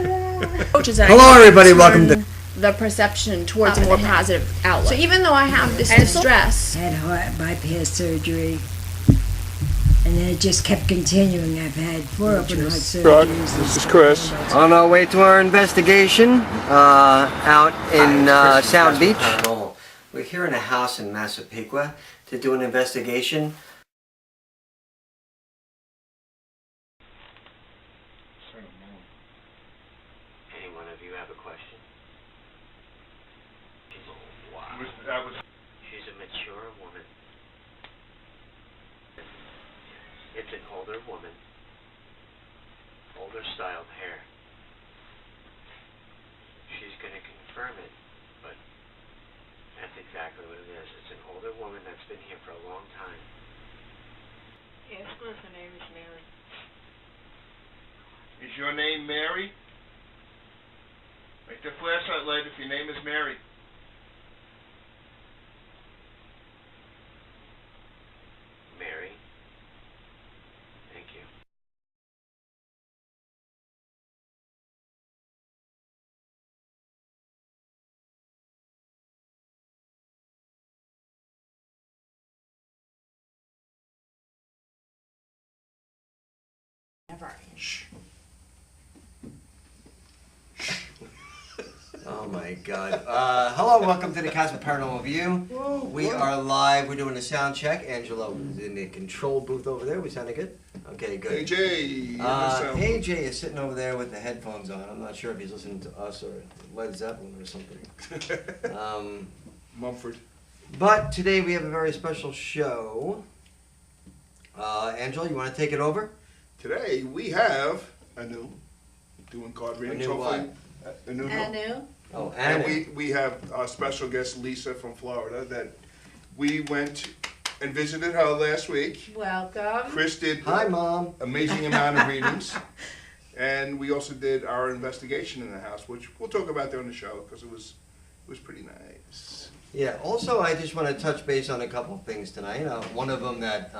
Hello, everybody. Welcome to the perception towards a more positive outlook. So even though I have this distress, I had heart bypass surgery, and then it just kept continuing. I've had 4 open heart surgeries. This is Chris. on our way to our investigation out in Sound Beach. We're here in a house in Massapequa to do an investigation. Any one of you have a question? She's a mature woman. It's an older woman. Older styled hair. She's going to confirm it, but that's exactly what it is. It's an older woman that's been here for a long time. Yes, her name is Mary. Is your name Mary? Make the flashlight light if your name is Mary. Mary. Thank you. never. Oh my God. Hello, welcome to the Casper Paranormal View. We are live. We're doing a sound check. Angelo is in the control booth over there. We sounding good? Okay, good. AJ. AJ is sitting over there with the headphones on. I'm not sure if he's listening to us or Led Zeppelin or something. Mumford. But today we have a very special show. Angelo, you want to take it over? Today we have Anu doing card readings. Anu what? Anu. Anu? Oh, And Anna. we have our special guest Lisa from Florida that we went and visited her last week. Welcome. Chris did Hi, Mom. amazing amount of readings. And we also did our investigation in the house, which we'll talk about there on the show because it was pretty nice. Yeah, also I just want to touch base on a couple of things tonight. One of them that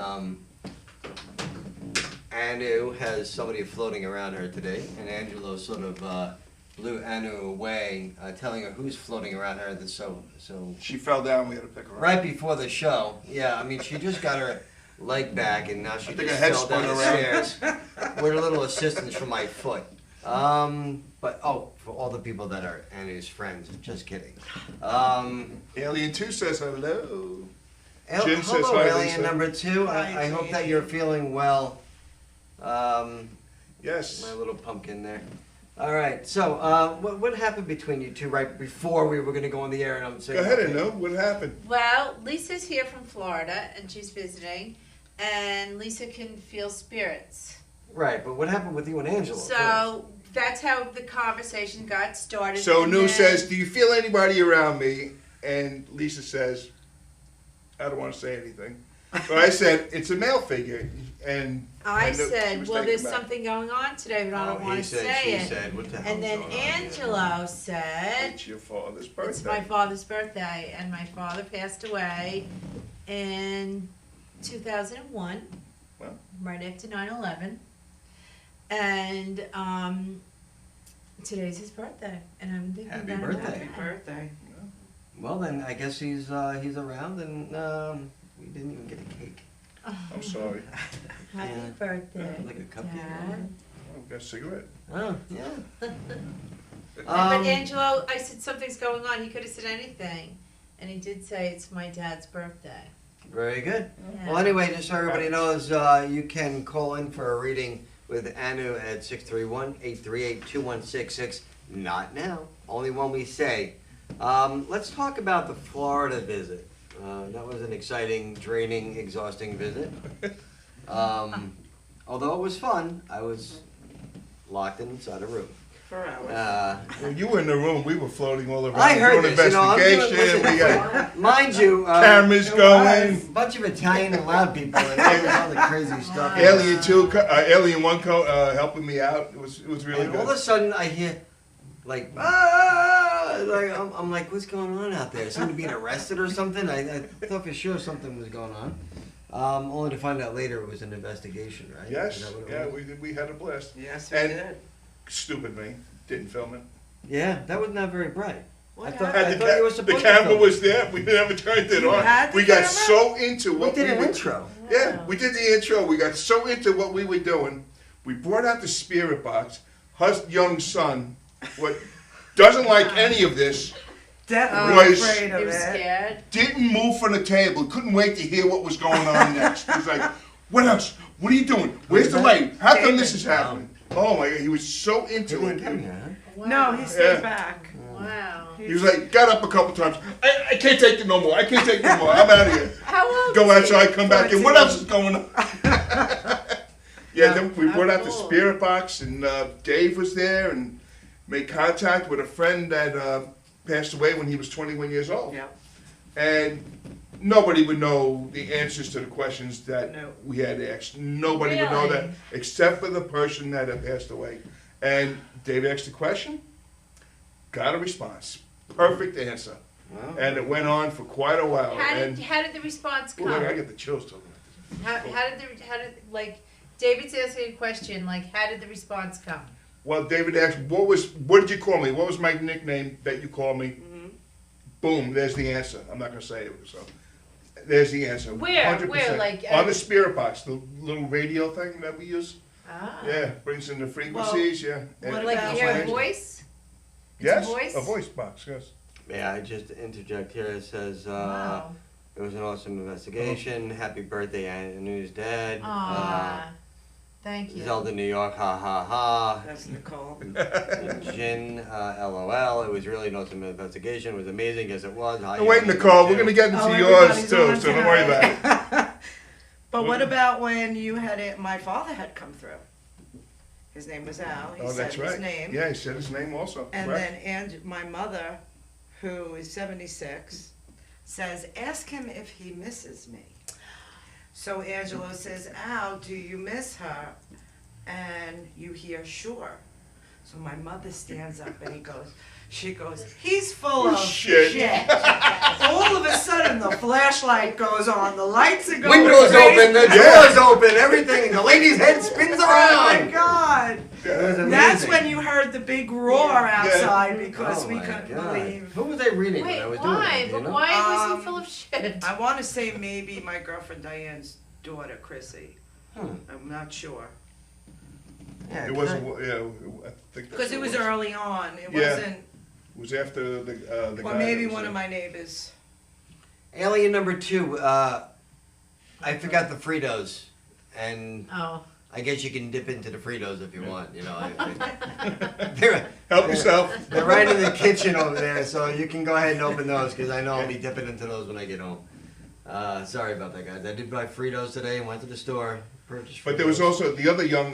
Anu has somebody floating around her today, and Angelo sort of blew Anu away, telling her who's floating around her. So She fell down, we had to pick her up. right before the show, yeah, I mean, she just got her leg back, and now she I think just her head fell down spun the around. stairs with a little assistance from my foot. But for all the people that are Anu's friends, just kidding. Alien 2 says hello. Jim Jim says hello, hi, Alien Lisa. number 2. I hope that you're feeling well. Yes. My little pumpkin there. All right. So, what happened between you two right before we were going to go on the air? And I'm saying, Go ahead, Anu. What happened? Well, Lisa's here from Florida, and she's visiting, and Lisa can feel spirits. Right, but what happened with you and Angela? So that's how the conversation got started. So and Anu then- says, do you feel anybody around me? And Lisa says, I don't want to say anything. But I said, it's a male figure. And I knew she said, was well, taken there's back. something going on today, but I don't want he to said, say she it. said, what the hell And then going on here? Angelo said, It's your father's birthday. it's my father's birthday, and my father passed away in 2001, Well. right after 9/11. And today's his birthday, and I'm thinking Happy about him. birthday. Happy birthday. Well, then I guess he's around, and we didn't even get a cake. I'm sorry. Happy Yeah. birthday, Like a cupcake. Dad. I've got a cigarette. Oh, yeah. But Um, Angelo, I said something's going on. He could have said anything, and he did say it's my dad's birthday. Very good. Yeah. Well, anyway, just so everybody knows, you can call in for a reading with Anu at 631-838-2166. Not now. Only when we say. Let's talk about the Florida visit. That was an exciting, draining, exhausting visit. Although it was fun, I was locked inside a room. For hours. When you were in the room, we were floating all around. I heard doing this, I'm doing, investigation. listen, We got mind you, cameras there going. was a bunch of Italian and loud people and all the crazy stuff. Alien 2, Alien 1 helping me out. It was really And all of good. a sudden, I hear like, like I'm like, what's going on out there? Is somebody being arrested or something? I thought for sure something was going on. Only to find out later it was an investigation, right? Yes, Is that what it yeah, was? we had a blast. Yes, And Stupid me, didn't film it. Yeah, that was not very bright. What I thought, happened? I thought you were The supposed to camera film was there. We never turned it You on. had the We got camera? so into it. what We did an were intro. Yeah, we did the intro. We got so into what we were doing. We brought out the spirit box. Her young son, what doesn't like any of this, Definitely was- afraid You of were it. scared? didn't move from the table. Couldn't wait to hear what was going on next. He was like, "What else? What are you doing? Where's the light? How come this is happening?" Oh my God, he was so He into didn't it. come here, huh? No, he stayed Yeah. back. Wow. He was like, got up a couple times. I can't take it no more. I can't take it no more. I'm out of here. How old Go is he? outside, come back in. What else is going on? Yeah, then we How brought out the cool. spirit box, and Dave was there and made contact with a friend that passed away when he was 21 years old. Yep. And nobody would know the answers to the questions that No. we had asked. Nobody would know that Really? except for the person that had passed away. And Dave asked the question, got a response. Perfect answer. Wow. And it went on for quite a while. How And did the response Ooh, come? I get the chills talking about this. How did like David's asking a question, like how did the response come? Well, David asked, what did you call me? What was my nickname that you called me? Boom, there's the answer. I'm not going to say it, so. There's the answer. Where? 100%. Where? Like, on the spirit box, the little radio thing that we use. Ah. Yeah, brings in the frequencies, yeah. And what it Like about you hear a explains it. voice? It's Yes, a voice? box, yes. Yeah, I just interject here. It says, Wow. it was an awesome investigation. Happy birthday, Anu's dad. Aw. Thank you. Zelda, New York, ha ha ha. That's Nicole. Jin, LOL. It was really an awesome investigation. It was amazing. Yes, it was. Oh, wait, Nicole, we're going to get into Oh, yours everybody's too, on so don't worry tonight. about it. But what about when you had it? My father had come through. His name was Al. He Oh, said that's his right. name. Yeah, he said his name also. And correct. then my mother, who is 76, says, ask him if he misses me. So Angelo says, Al, do you miss her? And you hear, sure. So my mother stands up and she goes, he's full of Shit. shit. All of a sudden the flashlight goes on, the lights are going Windows crazy. open, the doors open, everything. The lady's head spins Oh my around. God. It was amazing. That's when you heard the big roar outside because Oh we my couldn't God. believe. Who was I reading Wait, when I was doing why? it? Do you But know? why was he Um, full of shit? I want to say maybe my girlfriend Diane's daughter, Chrissy. Hmm. I'm not sure. Yeah, It wasn't, yeah, I think that's Because what it was early on. It Yeah. wasn't, It was after the guy. or maybe that was one of in- my neighbors. Alien number 2. I forgot the Fritos, and Oh. I guess you can dip into the Fritos if you want. You know, they're Help yourself. they're right in the kitchen over there, so you can go ahead and open those because I know I'll be dipping into those when I get home. Sorry about that, guys. I did buy Fritos today and went to the store, purchased. But there was Fritos. also the other young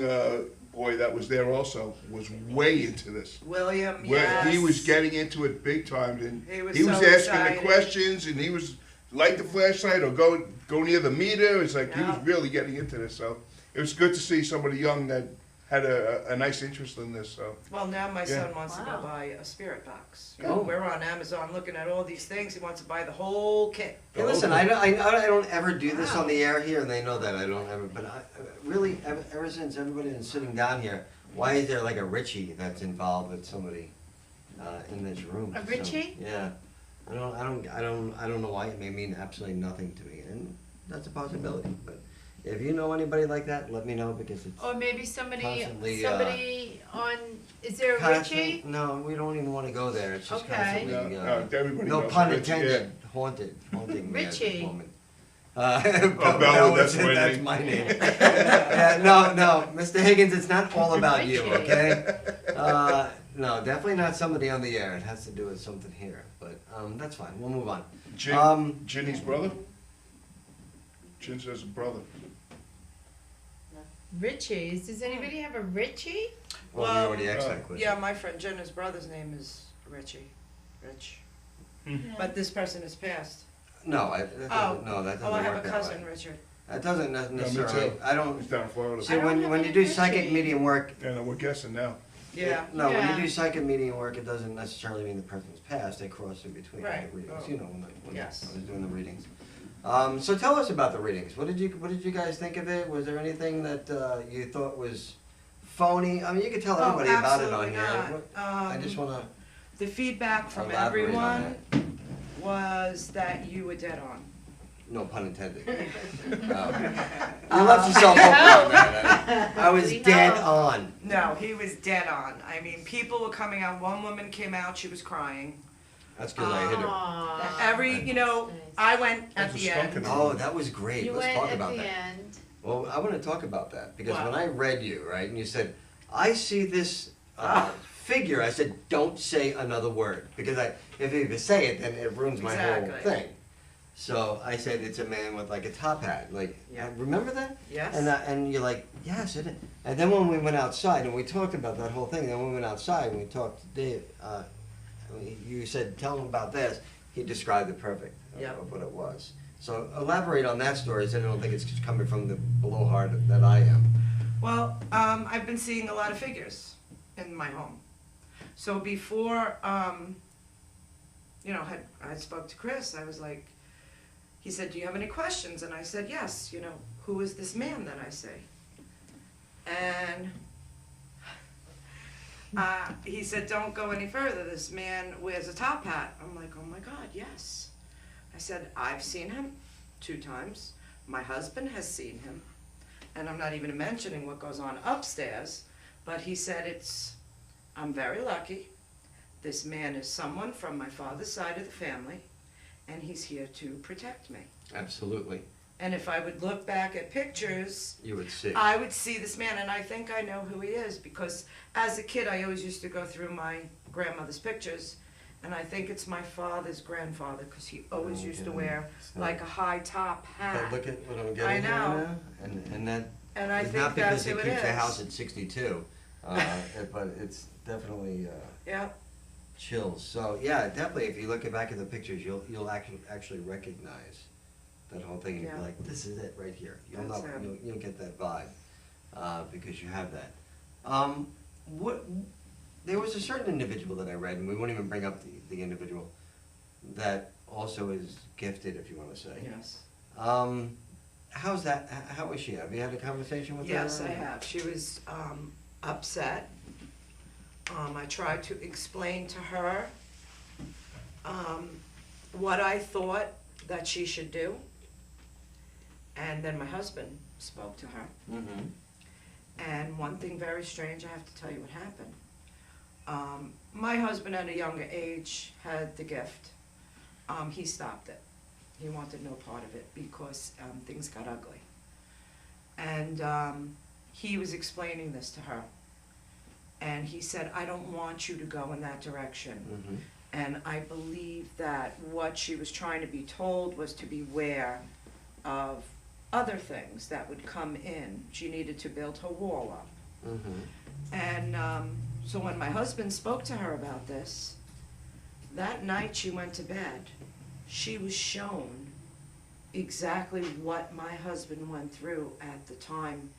boy that was there also was way into this. William, Where yes. he was getting into it big time, and He was he was so asking excited. the questions, and he was light the flashlight or go near the meter. It's like he was Yeah. really getting into this. So it was good to see somebody young that had a nice interest in this. So Well, now my Yeah. son wants to Wow. go buy a spirit box. Oh. We're on Amazon looking at all these things. He wants to buy the whole kit. Hey, listen, I don't ever do this on the air here, and they know that I don't ever. But really, ever since everybody been sitting down here, why is there like a Richie that's involved with somebody in this room? A Richie? So, yeah, I don't know why. It may mean absolutely nothing to me, and that's a possibility. But if you know anybody like that, let me know because it's Or maybe somebody Constantly, on. Is there a constant- Richie? No, we don't even want to go there. It's just Okay. constantly. everybody No knows pun Richie, yeah. intended. Haunting me at this Richie. moment. Bella, that's my that's name. my name. Yeah, no, Mr. Higgins, it's not all about you, Richie. okay? No, definitely not somebody on the air. It has to do with something here, but that's fine. We'll move on. Ginny's brother. Jin says a brother. Richie's. Does anybody have a Richie? Well, we Well, already asked that question. Yeah, my friend Jenna's brother's name is Richie. Rich. Hmm. But this person has passed. No, that doesn't, no, that doesn't Oh, I work have a that cousin, way. Richard. That doesn't me necessarily. too. I don't. He's down in Florida. See, I don't have when you any do psychic Richie. medium work, Yeah, no, we're guessing now. Yeah. no, when Yeah. you do psychic medium work, it doesn't necessarily mean the person's passed. They cross in between Right. the readings. Oh. You know, when Yes. I was doing the readings. So tell us about the readings. What did you guys think of it? Was there anything that you thought was phony? I mean, you can tell Oh, everybody about it on absolutely here. not. I just wanna The feedback from elaborate on everyone that. was that you were dead on. No pun intended. You left yourself open on that. I was dead on. No, he was dead on. I mean, people were coming out. One woman came out, she was crying. That's because I hit her. I went at There's a the skunk end. in Oh, that was great. You Let's went talk at about the that. end. Well, I want to talk about that because What? when I read you, right, and you said, I see this figure, I said, don't say another word. Because if you say it, then it ruins my whole Exactly. thing. So I said, it's a man with like a top hat. Like, Yeah. remember that? Yes. And you're like, yes, it is. And then when we went outside, and we talked about that whole thing, then when we went outside and we talked to Dave, you said, tell him about this. He described it perfect Yep. of what it was. So elaborate on that story, so I don't think it's just coming from the blowhard that I am. Well, I've been seeing a lot of figures in my home. So before, I spoke to Chris, I was like, he said, do you have any questions? And I said, yes, who is this man that I see? And he said, don't go any further. This man wears a top hat. I'm like, oh my God, yes. I said, I've seen him 2 times. My husband has seen him. And I'm not even mentioning what goes on upstairs. But he said, I'm very lucky. This man is someone from my father's side of the family. And he's here to protect me. Absolutely. And if I would look back at pictures, You would see. I would see this man, and I think I know who he is, because as a kid I always used to go through my grandmother's pictures, and I think it's my father's grandfather, because he always used to wear like a high top But hat. look at what I'm I getting here know. now, and that And I is think not that's because it who it keeps the is. house at 62, but it's definitely Yeah, chills. So yeah, definitely. If you look back at the pictures, you'll actually recognize that whole thing. And you'll be Yeah. like, this is it right here. You'll That's know, it. you'll get that vibe because you have that. What? There was a certain individual that I read, and we won't even bring up the individual that also is gifted, if you want to say. yes. How's that? How was she? Have you had a conversation with her? Yes, I have. She was upset. I tried to explain to her what I thought that she should do. And then my husband spoke to her. Mm-hmm. And one thing very strange, I have to tell you what happened. My husband at a younger age had the gift. He stopped it. He wanted no part of it because things got ugly. And he was explaining this to her. And he said, I don't want you to go in that direction. Mm-hmm. And I believe that what she was trying to be told was to beware of other things that would come in. She needed to build her wall up. Mm-hmm. And so when my husband spoke to her about this, that night she went to bed, she was shown exactly what my husband went through at the time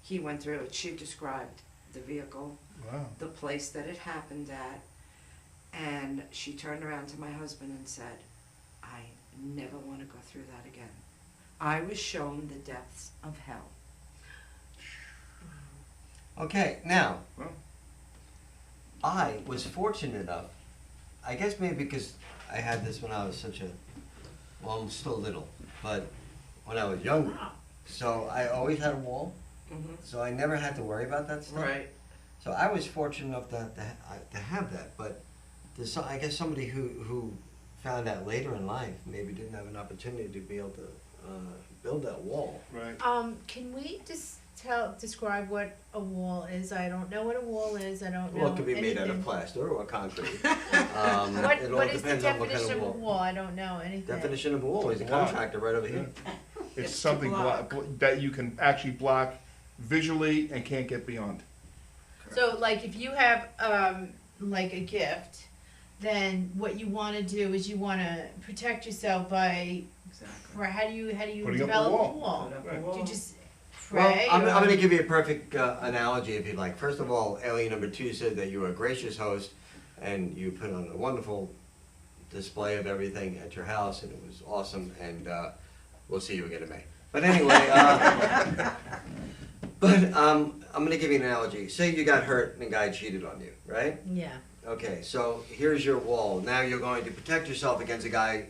he went through it. She described the vehicle, Wow. the place that it happened at, and she turned around to my husband and said, I never want to go through that again. I was shown the depths of hell. Okay, now, Well. I was fortunate enough, I guess maybe because I had this when I was well, I'm still little, but when I was younger. So I always had a wall, so I never had to worry about that stuff. Right. So I was fortunate enough to have that, but I guess somebody who found out later in life maybe didn't have an opportunity to be able to build that wall. Right. Can we just describe what a wall is? I don't know what a wall is. I don't know. Well, it could be made out of anything. plaster or concrete. It all What is the depends on what kind definition of of a wall? I don't know anything. Definition of a wall, he's a contractor right over here. It's to something block. that you can actually block visually and can't get beyond. So, like, if you have like a gift, then what you want to do is you want to protect yourself by. Exactly. How do you Putting up a develop wall. a wall? Put up a Right. wall. Do you just Well, pray? I'm or- going to give you a perfect analogy if you'd like. First of all, alien number 2 said that you were a gracious host and you put on a wonderful display of everything at your house and it was awesome and we'll see you again in May. But anyway, But I'm gonna give you an analogy. Say you got hurt and a guy cheated on you, right? Yeah. Okay, so here's your wall. Now you're going to protect yourself against a guy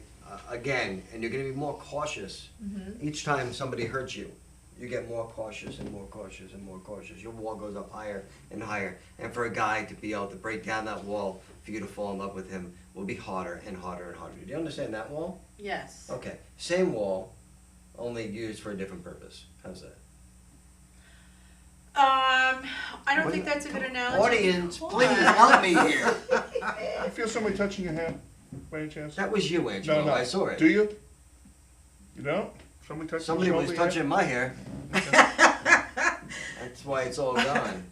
again, and you're going to be more cautious. Each time somebody hurts you, you get more cautious and more cautious and more cautious. Your wall goes up higher and higher. And for a guy to be able to break down that wall, for you to fall in love with him, will be harder and harder and harder. Do you understand that wall? Yes. Okay, same wall, only used for a different purpose. How's that? I don't think that's a good analogy. Audience, please help me here. You feel somebody touching your hand, by any chance? That was you, Angelo. I saw it. Do you? You don't? Somebody touching Somebody your was shoulder touching my hair. That's why it's all gone.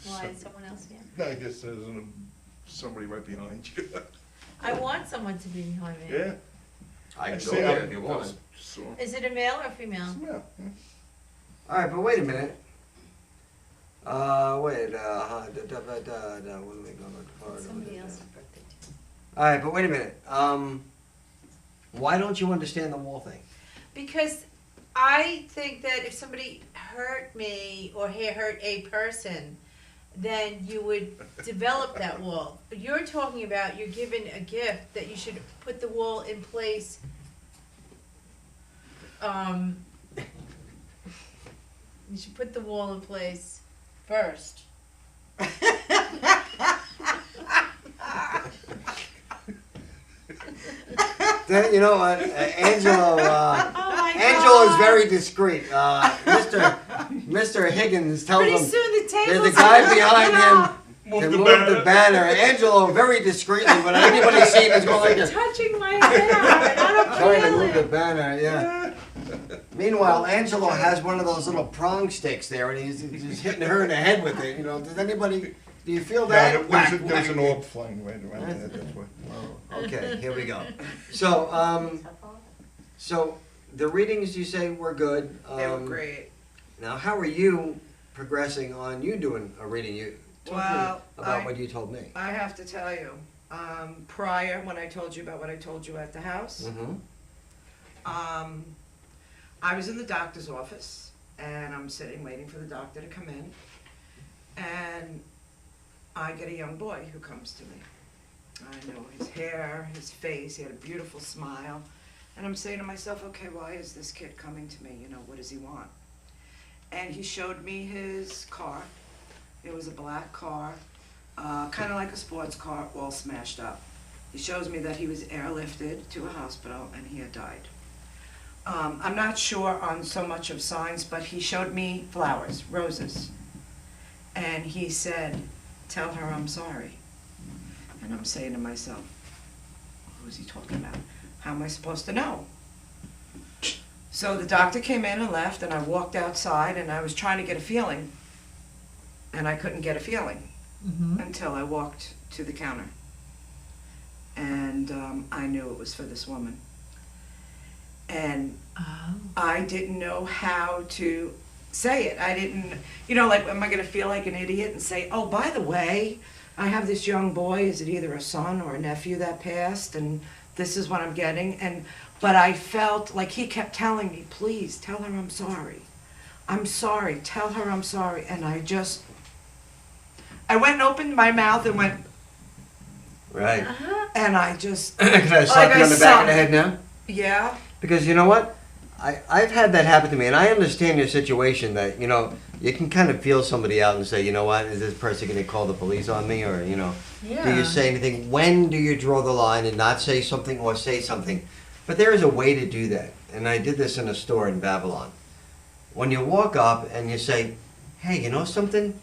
Why is someone else here? here? I guess there's somebody right behind you. I want someone to be behind me. Yeah. I can see, go there if you want. Is it a male or female? Yeah. All right, but wait a minute. What am I going Somebody else's birthday too. All right, but wait a minute. Why don't you understand the wall thing? Because I think that if somebody hurt me or hurt a person, then you would develop that wall. But you're talking about you're given a gift that you should put the wall in place. You should put the wall in place first. You know what, Angelo? my Angelo is God. very discreet. Mr. Higgins tells Pretty him soon the there's table's a guy gonna behind come him to move the banner. Angelo very discreetly, but anybody seen is going like this. touching my hair. I don't Trying to feel move the it. banner, yeah. Meanwhile, Angelo has one of those little prong sticks there, and he's hitting her in the head with it. You know, does anybody? Do you feel that? No, there's an orb flying right around there, that's why. Okay, here we go. So, so the readings you say were good. They were great. Now, how are you progressing on you doing a reading? You talk Well, me about what you told me. I have to tell you, prior, when I told you about what I told you at the house, Mm-hmm. I was in the doctor's office, and I'm sitting waiting for the doctor to come in, and I get a young boy who comes to me. I know his hair, his face, he had a beautiful smile, and I'm saying to myself, okay, why is this kid coming to me? You know, what does he want? And he showed me his car. It was a black car, kind of like a sports car, all smashed up. He shows me that he was airlifted to a hospital and he had died. I'm not sure on so much of signs, but he showed me flowers, roses. And he said, tell her I'm sorry. And I'm saying to myself, who's he talking about? How am I supposed to know? So the doctor came in and left, and I walked outside, and I was trying to get a feeling, and I couldn't get a feeling until I walked to the counter. And I knew it was for this woman. And I didn't know how to say it. I didn't, you know, like, am I going to feel like an idiot and say, oh, by the way, I have this young boy, is it either a son or a nephew that passed, and this is what I'm getting. But I felt like he kept telling me, please, tell her I'm sorry. I'm sorry, tell her I'm sorry. And I went and opened my mouth and went, Right. and I just, Can I slap you on the back of the head now? yeah. Because you know what? I've had that happen to me, and I understand your situation that, you know, you can kind of feel somebody out and say, you know what, is this person going to call the police on me? Or, you know, do you say anything? When do you draw the line and not say something or say something? But there is a way to do that. And I did this in a store in Babylon. When you walk up and you say, hey, you know something?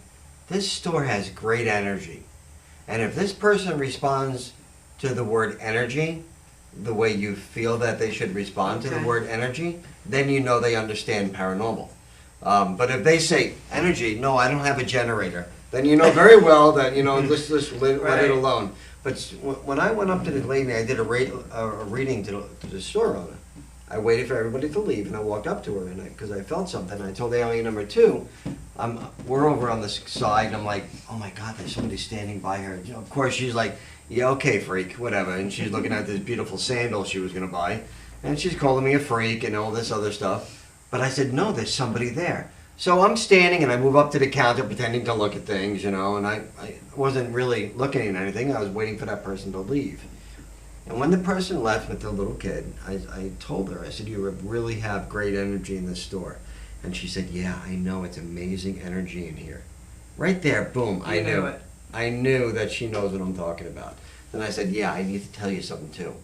This store has great energy. And if this person responds to the word energy the way you feel that they should respond to the word energy, then you know they understand paranormal. But if they say, energy, no, I don't have a generator, then you know very well that, you know, let's let it alone. But when I went up to the lady, I did a reading to the store owner. I waited for everybody to leave, and I walked up to her, and because I felt something, I told alien number 2, we're over on the side, and I'm like, oh my God, there's somebody standing by her. You know, of course, she's like, yeah, okay, freak, whatever. And she's looking at this beautiful sandal she was going to buy, and she's calling me a freak and all this other stuff. But I said, no, there's somebody there. So I'm standing and I move up to the counter pretending to look at things, and I wasn't really looking at anything. I was waiting for that person to leave. And when the person left with the little kid, I told her, I said, you really have great energy in this store. And she said, yeah, I know, it's amazing energy in here. Right there, boom, I knew it. I knew that she knows what I'm talking about. Then I said, yeah, I need to tell you something too.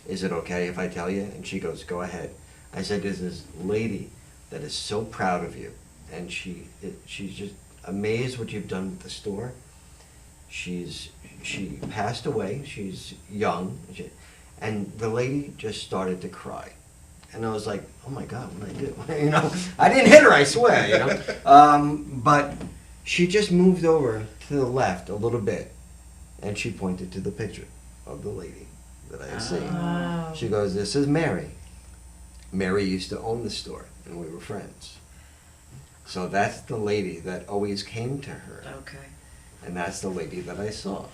Is it okay if I tell you? And she goes, go ahead. I said, there's this lady that is so proud of you. And she's just amazed what you've done with the store. She passed away. She's young, and the lady just started to cry. And I was like, oh my God, what did I do? I didn't hit her, I swear. But she just moved over to the left a little bit, and she pointed to the picture of the lady that I had seen. Oh. She goes, this is Mary. Mary used to own the store, and we were friends. So that's the lady that always came to her. Okay. And that's the lady that I saw.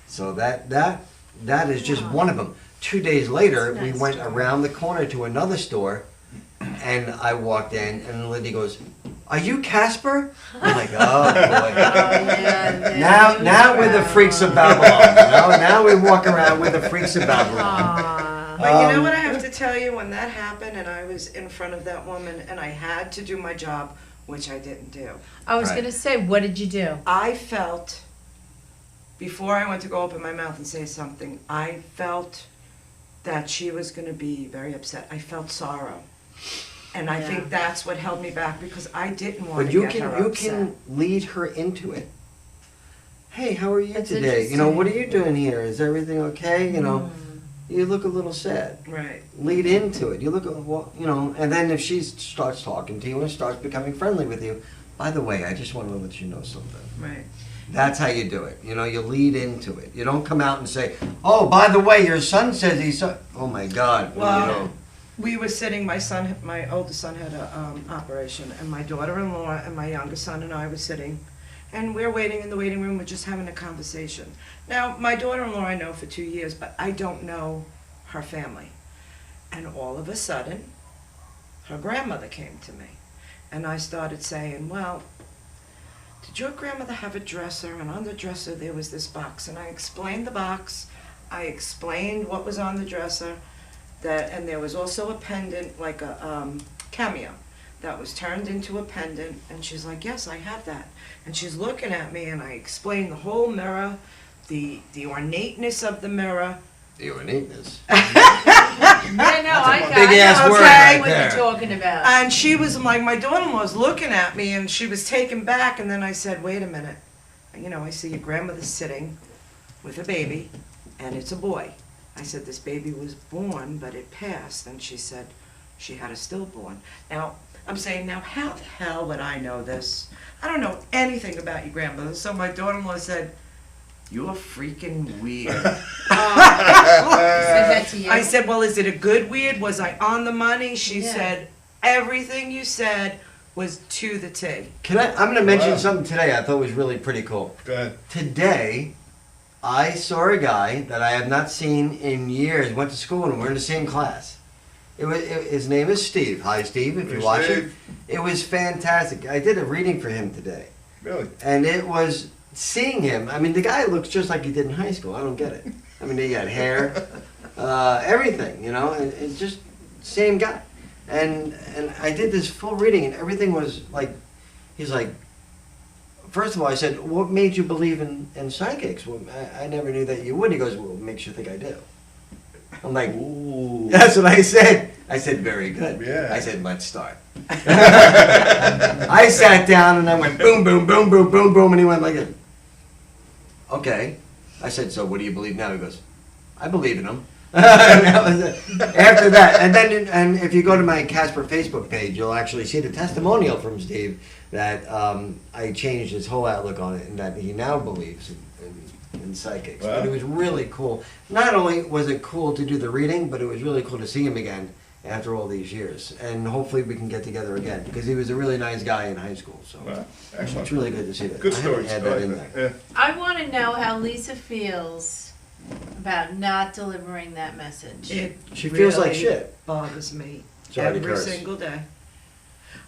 So that is just one of them. 2 days later, we went around the corner to another store, and I walked in, and the lady goes, are you Casper? I'm like, oh boy. Now we're the freaks of Babylon. Now we walk around with the freaks of Babylon. But you know what I have to tell you? When that happened and I was in front of that woman and I had to do my job, which I didn't do. I was Right. gonna say, what did you do? I felt, before I went to go open my mouth and say something, I felt that she was going to be very upset. I felt sorrow. And I think that's what held me back, because I didn't want But to you get can her you upset. can lead her into it. Hey, how are you That's today? What are you doing here? Is everything okay? You look a little sad. Right. Lead into it. You look at and then if she starts talking to you and starts becoming friendly with you, by the way, I just want to let you know something. Right. That's how you do it. You lead into it. You don't come out and say, "Oh, by the way, your son says he's so." Oh my God. Well, we were sitting. My oldest son had a operation, and my daughter-in-law and my youngest son and I were sitting, and we're waiting in the waiting room. We're just having a conversation. Now, my daughter-in-law I know for 2 years, but I don't know her family. And all of a sudden, her grandmother came to me, and I started saying, "Well, did your grandmother have a dresser? And on the dresser there was this box." And I explained the box. I explained what was on the dresser. And there was also a pendant, like a cameo, that was turned into a pendant. And she's like, "Yes, I have that." And she's looking at me, and I explained the whole mirror, the ornateness of the mirror. The ornateness. I got big ass I know word exactly right what there. you're talking about. And she was like, my daughter-in-law's looking at me, and she was taken back. And then I said, "Wait a minute. I see your grandmother sitting with a baby, and it's a boy." I said, "This baby was born, but it passed." And she said she had a stillborn. Now, I'm saying, now how the hell would I know this? I don't know anything about your grandmother. So my daughter-in-law said, "You're freaking weird." Said that to you? I said, "Well, is it a good weird? Was I on the money?" She Yeah. said, "Everything you said was to the T." I'm going to mention Wow. something today I thought was really pretty cool. Go ahead. Today, I saw a guy that I have not seen in years. Went to school and we're in the same class. His name is Steve. Hi, Steve, if Hey, you're watching. Steve. It was fantastic. I did a reading for him today. Really? And it was seeing him. I mean, the guy looks just like he did in high school. I don't get it. I mean, he got hair, everything, and just same guy. And I did this full reading, and everything was like, he's like, first of all, I said, "What made you believe in psychics?" Well, I never knew that you would. He goes, "Well, what makes you think I do?" I'm like, Ooh. that's what I said. I said, "Very good." Yeah. I said, "Let's start." I sat down and I went boom, boom, boom, boom, boom, boom, and he went like this. Okay. I said, "So what do you believe now?" He goes, "I believe in him." And that was it. After that, and if you go to my Casper Facebook page, you'll actually see the testimonial from Steve that I changed his whole outlook on it, and that he now believes in psychics. Wow. But it was really cool. Not only was it cool to do the reading, but it was really cool to see him again after all these years. And hopefully we can get together again, because he was a really nice guy in high school. So Wow. Excellent. it's really good to see that. Good I had to stories. add I that like in that. there. Yeah. I want to know how Lisa feels about not delivering that message. It She feels like really shit. bothers me Sorry to every curse. single day.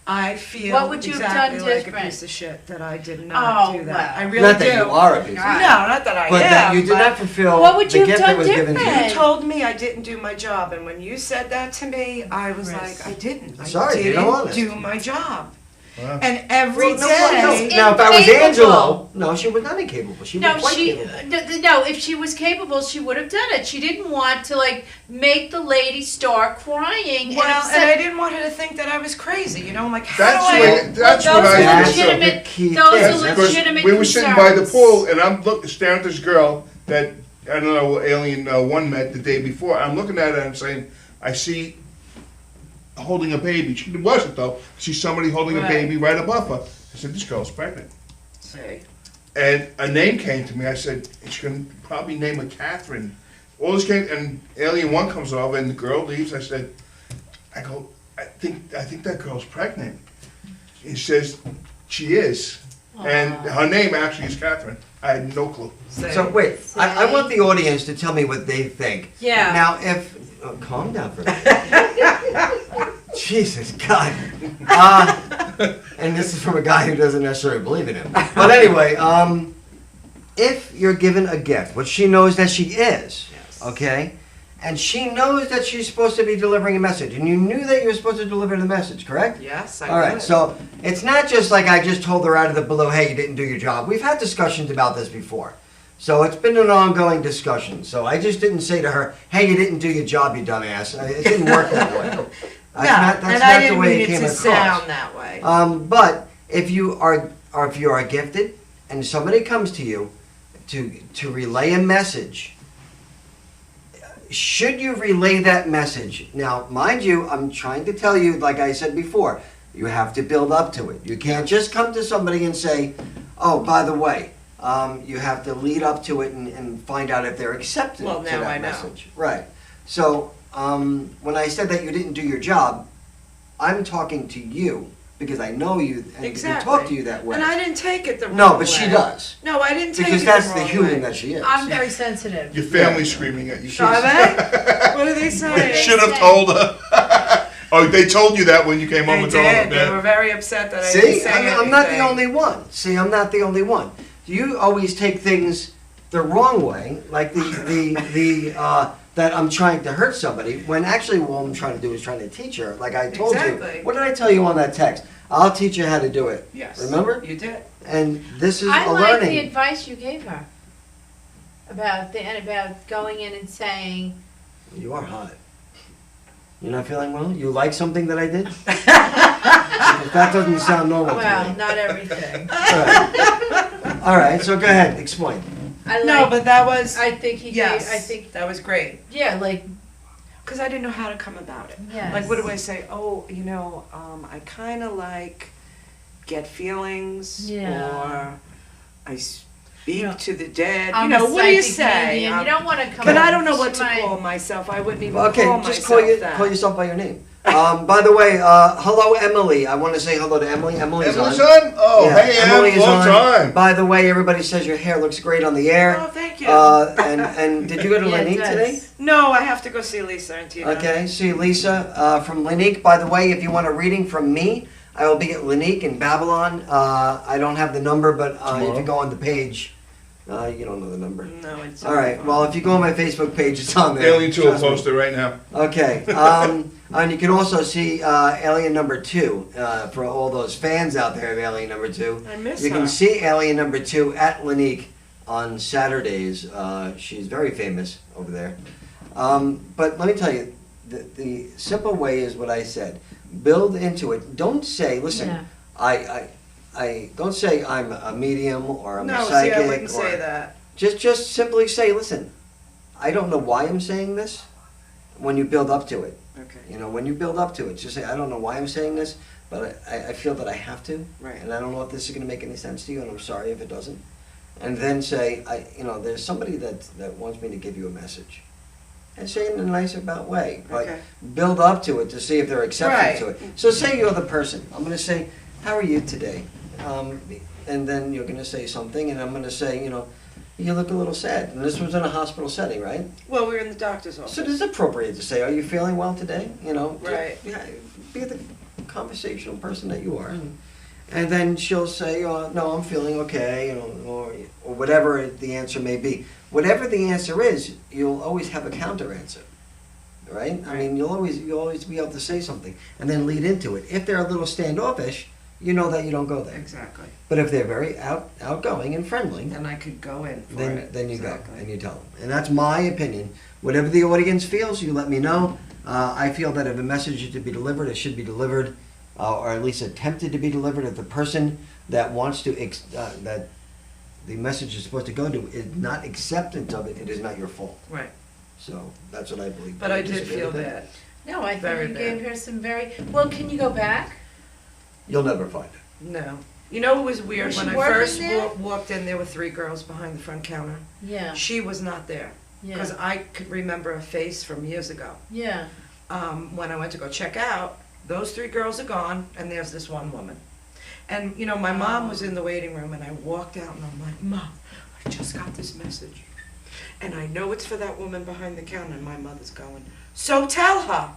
I feel What would you have exactly done like different? a piece of shit that I did not Oh, do that. well. I really Not do. that you are a piece of No, shit. not that I But am. that you did but not fulfill What would the you gift have that done was given to you. different? You told me I didn't do my job, and when you said that to me, I was Chris. like, I didn't. I Sorry, you're didn't honest. do my job. Wow. And every Well, no, day. no. Now, if I was Incapable. Angelo, no, she was not incapable. She No, was quite she, capable. no, if she was capable, she would have done it. She didn't want to, like, make the lady start crying and Well, and I upset. didn't want her to think that I was crazy. You know, I'm like, how That's do I? what, that's Well, what those I are think. legitimate- The key those thing. are That's Because legitimate we were sitting by the concerns. pool, and I'm staring at this girl that, I don't know, Alien One met the day before. I'm looking at her and saying, I see holding a baby. She wasn't, though. I see somebody holding a Right. baby right above her. I said, this girl's pregnant. See. And a name came to me. I said, she's going to probably name her Catherine. All this came, and Alien One comes over, and the girl leaves. I go, I think that girl's pregnant. He says, she is. And her name actually is Catherine. I had no clue. So wait, I want the audience to tell me what they think. Yeah. Now, if calm down for a minute. Jesus God. And this is from a guy who doesn't necessarily believe in him. But anyway, if you're given a gift, which she knows that she is, okay, and she knows that she's supposed to be delivering a message, and you knew that you were supposed to deliver the message, correct? Yes, I All right, would. so it's not just like I just told her out of the blue, hey, you didn't do your job. We've had discussions about this before. So it's been an ongoing discussion. So I just didn't say to her, hey, you didn't do your job, you dumbass. It didn't work that way. That's and not I the didn't way mean it it came to across. sound that way. But if you are gifted and somebody comes to you to relay a message, should you relay that message? Now, mind you, I'm trying to tell you, like I said before, you have to build up to it. You can't just come to somebody and say, oh, by the way, you have to lead up to it and find out if they're accepted Well, to now that I know. message. Right. So when I said that you didn't do your job, I'm talking to you because I know you and Exactly. can talk to you that way. And I didn't take it the wrong way. No, but she does. No, I didn't take Because it that's the the wrong human way. that she is. I'm very sensitive. Your family's screaming at you. Are they? What are they saying? Should have told her. Oh, they told you that when you came home They and told did. her. They were very upset that I didn't See, say I'm not the anything. only one. See, I'm not the only one. You always take things the wrong way, like that I'm trying to hurt somebody, when actually what I'm trying to do is trying to teach her. Like I told Exactly. you. What did I tell you on that text? I'll teach you how to do it. Yes. Remember? You did. And this is I a like the learning. advice you gave her about going in and saying, You are hot. You're not feeling well? You like something that I did? That doesn't sound normal to well, me. not everything. All right, so go ahead, explain. I like, No, but that was. I think he yes, gave, I think, that was great. yeah, like, Because I didn't know how to come about it. yes. Like, what do I say? Oh, I kind of like get feelings, Yeah. or I speak Yeah. to the dead. I'm You know, a what do you psychic say? medium. You don't want to come But I up- don't know what she to might- call myself. I wouldn't even Okay, call just myself that. call yourself by your name. By the way, hello Emily. I want to say hello to Emily. Emily's Emily's on. on? Oh, Yeah, hey, Emily Em, is long on. time. By the way, everybody says your hair looks great on the air. Oh, thank you. And did you go to Yeah, it Lanique does. today? No, I have to go see Lisa and Tina. Okay, see Lisa from Lanique. By the way, if you want a reading from me, I will be at Lanique in Babylon. I don't have the number, but if you go on the page, you don't know the number. No, it's All right. Well, if you go on my Facebook page, it's on there. Alien 2 will Trust me. post it right now. Okay. And you can also see Alien number 2 for all those fans out there of Alien number 2. I miss You her. can see Alien number 2 at Lanique on Saturdays. She's very famous over there. But let me tell you, the simple way is what I said. Build into it. Don't say, listen, Yeah. I don't say I'm a medium or I'm No, a see, psychic. I wouldn't or, say that. Just simply say, listen, I don't know why I'm saying this. When you build up to it. Okay. You know, when you build up to it, just say, I don't know why I'm saying this, but I feel that I have to. Right. And I don't know if this is going to make any sense to you, and I'm sorry if it doesn't. And then say, there's somebody that wants me to give you a message. And say it in a nice about way. But Okay. build up to it to see if they're accepting to Right. it. So say you're the person. I'm going to say, how are you today? And then you're going to say something, and I'm going to say, you look a little sad. And this was in a hospital setting, right? Well, we're in the doctor's office. So it is appropriate to say, are you feeling well today? Right. Yeah, be the conversational person that you are. And then she'll say, no, I'm feeling okay, you know, or whatever the answer may be. Whatever the answer is, you'll always have a counter answer, right? I mean, you'll always be able to say something and then lead into it. If they're a little standoffish, you know that you don't go there. Exactly. But if they're very outgoing and friendly, Then I could go in for then it. then you Exactly. go and you tell them. And that's my opinion. Whatever the audience feels, you let me know. I feel that if a message is to be delivered, it should be delivered, or at least attempted to be delivered. If the person that wants to that the message is supposed to go to is not acceptance of it, it is not your fault. Right. So that's what I believe. But I Do you did disagree feel with that? bad. No, I think Very you bad. gave her some very, well, can you go back? You'll never find it. No. You know, it was weird. Was When she I working first there? walked in, there were 3 girls behind the front counter. Yeah, She was not there. Because yeah, I could remember a face from years ago. yeah. When I went to go check out, those 3 girls are gone, and there's this one woman. And, you know, my mom was in the waiting room, and I walked out, and I'm like, Mom, I just got this message. And I know it's for that woman behind the counter, and my mother's going, so tell her.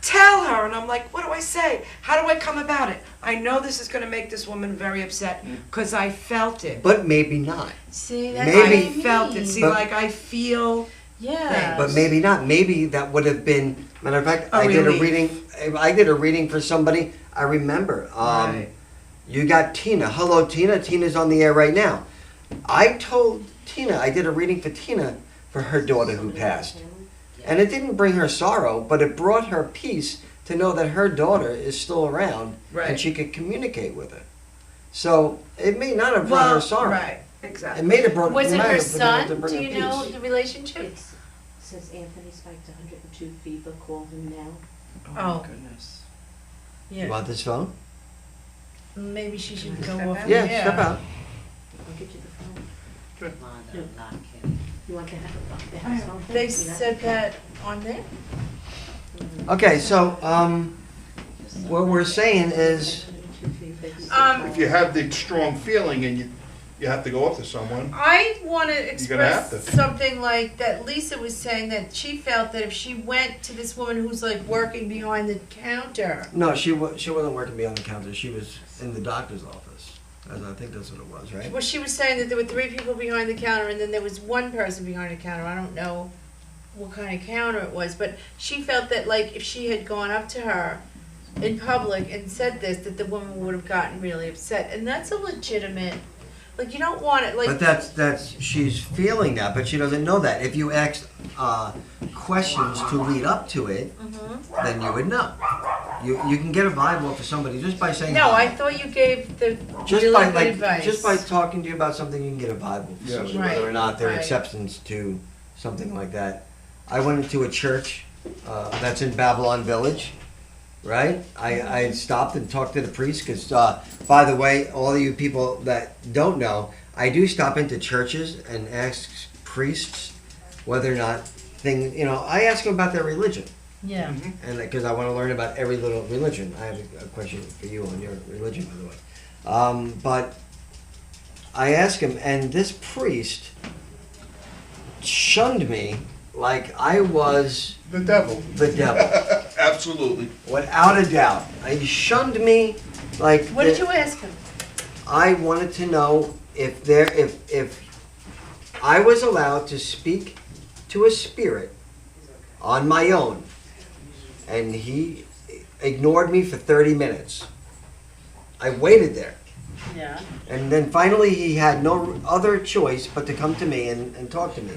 Tell her. And I'm like, what do I say? How do I come about it? I know this is going to make this woman very upset, because I felt it. But maybe not. See, that's Maybe- what I I felt it. mean. See, But- like, I feel... Yeah. But maybe not. Maybe that would have been. Matter of fact, A I did a relief. reading. I did a reading for somebody. I remember. Right. You got Tina. Hello, Tina. Tina's on the air right now. I told Tina. I did a reading for Tina for her daughter who passed, and it didn't bring her sorrow, but it brought her peace to know that her daughter is still around Right. and she could communicate with her. So it may not have brought her sorrow. right. It Exactly. may have brought. Was it might her have been able to son? bring Do her you know peace. the relationship? It says Anthony spiked 102 fever. Call him now. Oh. my goodness. You Yeah. want this phone? Maybe she should go Step off. out? Yeah, the step air. out. I'll get you the phone. Sure. No, not kidding. You want to have a phone? They have a phone? They Yeah. said that on there? Okay, so what we're saying is, If you have the strong feeling and you have to go up to someone, I want to have express to. something like that Lisa was saying, that she felt that if she went to this woman who's like working behind the counter. no, she wasn't working behind the counter. She was in the doctor's office. I think that's what it was, right? Well, she was saying that there were 3 people behind the counter and then there was 1 person behind the counter. I don't know what kind of counter it was, but she felt that like if she had gone up to her in public and said this, that the woman would have gotten really upset. And that's a legitimate, like you don't want it, like. But that's she's feeling that, but she doesn't know that. If you asked questions to lead up to it, Mhm. then you would know. You can get a vibe off of somebody just by saying No, hi. I thought you gave the Just really by good like advice. just by talking to you about something, you can get a vibe of Yes. somebody, Right, whether or not their right. acceptance to something like that. I went into a church that's in Babylon Village, right? I had stopped and talked to the priest because, by the way, all of you people that don't know, I do stop into churches and ask priests whether or not things. I ask them about their religion. Yeah. And because I want to learn about every little religion. I have a question for you on your religion, by the way. But I asked him, and this priest shunned me like I was the devil. the devil, Absolutely. without a doubt. He shunned me like. What did you ask him? I wanted to know if I was allowed to speak to a spirit on my own. And he ignored me for 30 minutes. I waited there. Yeah. And then finally he had no other choice but to come to me and talk to me.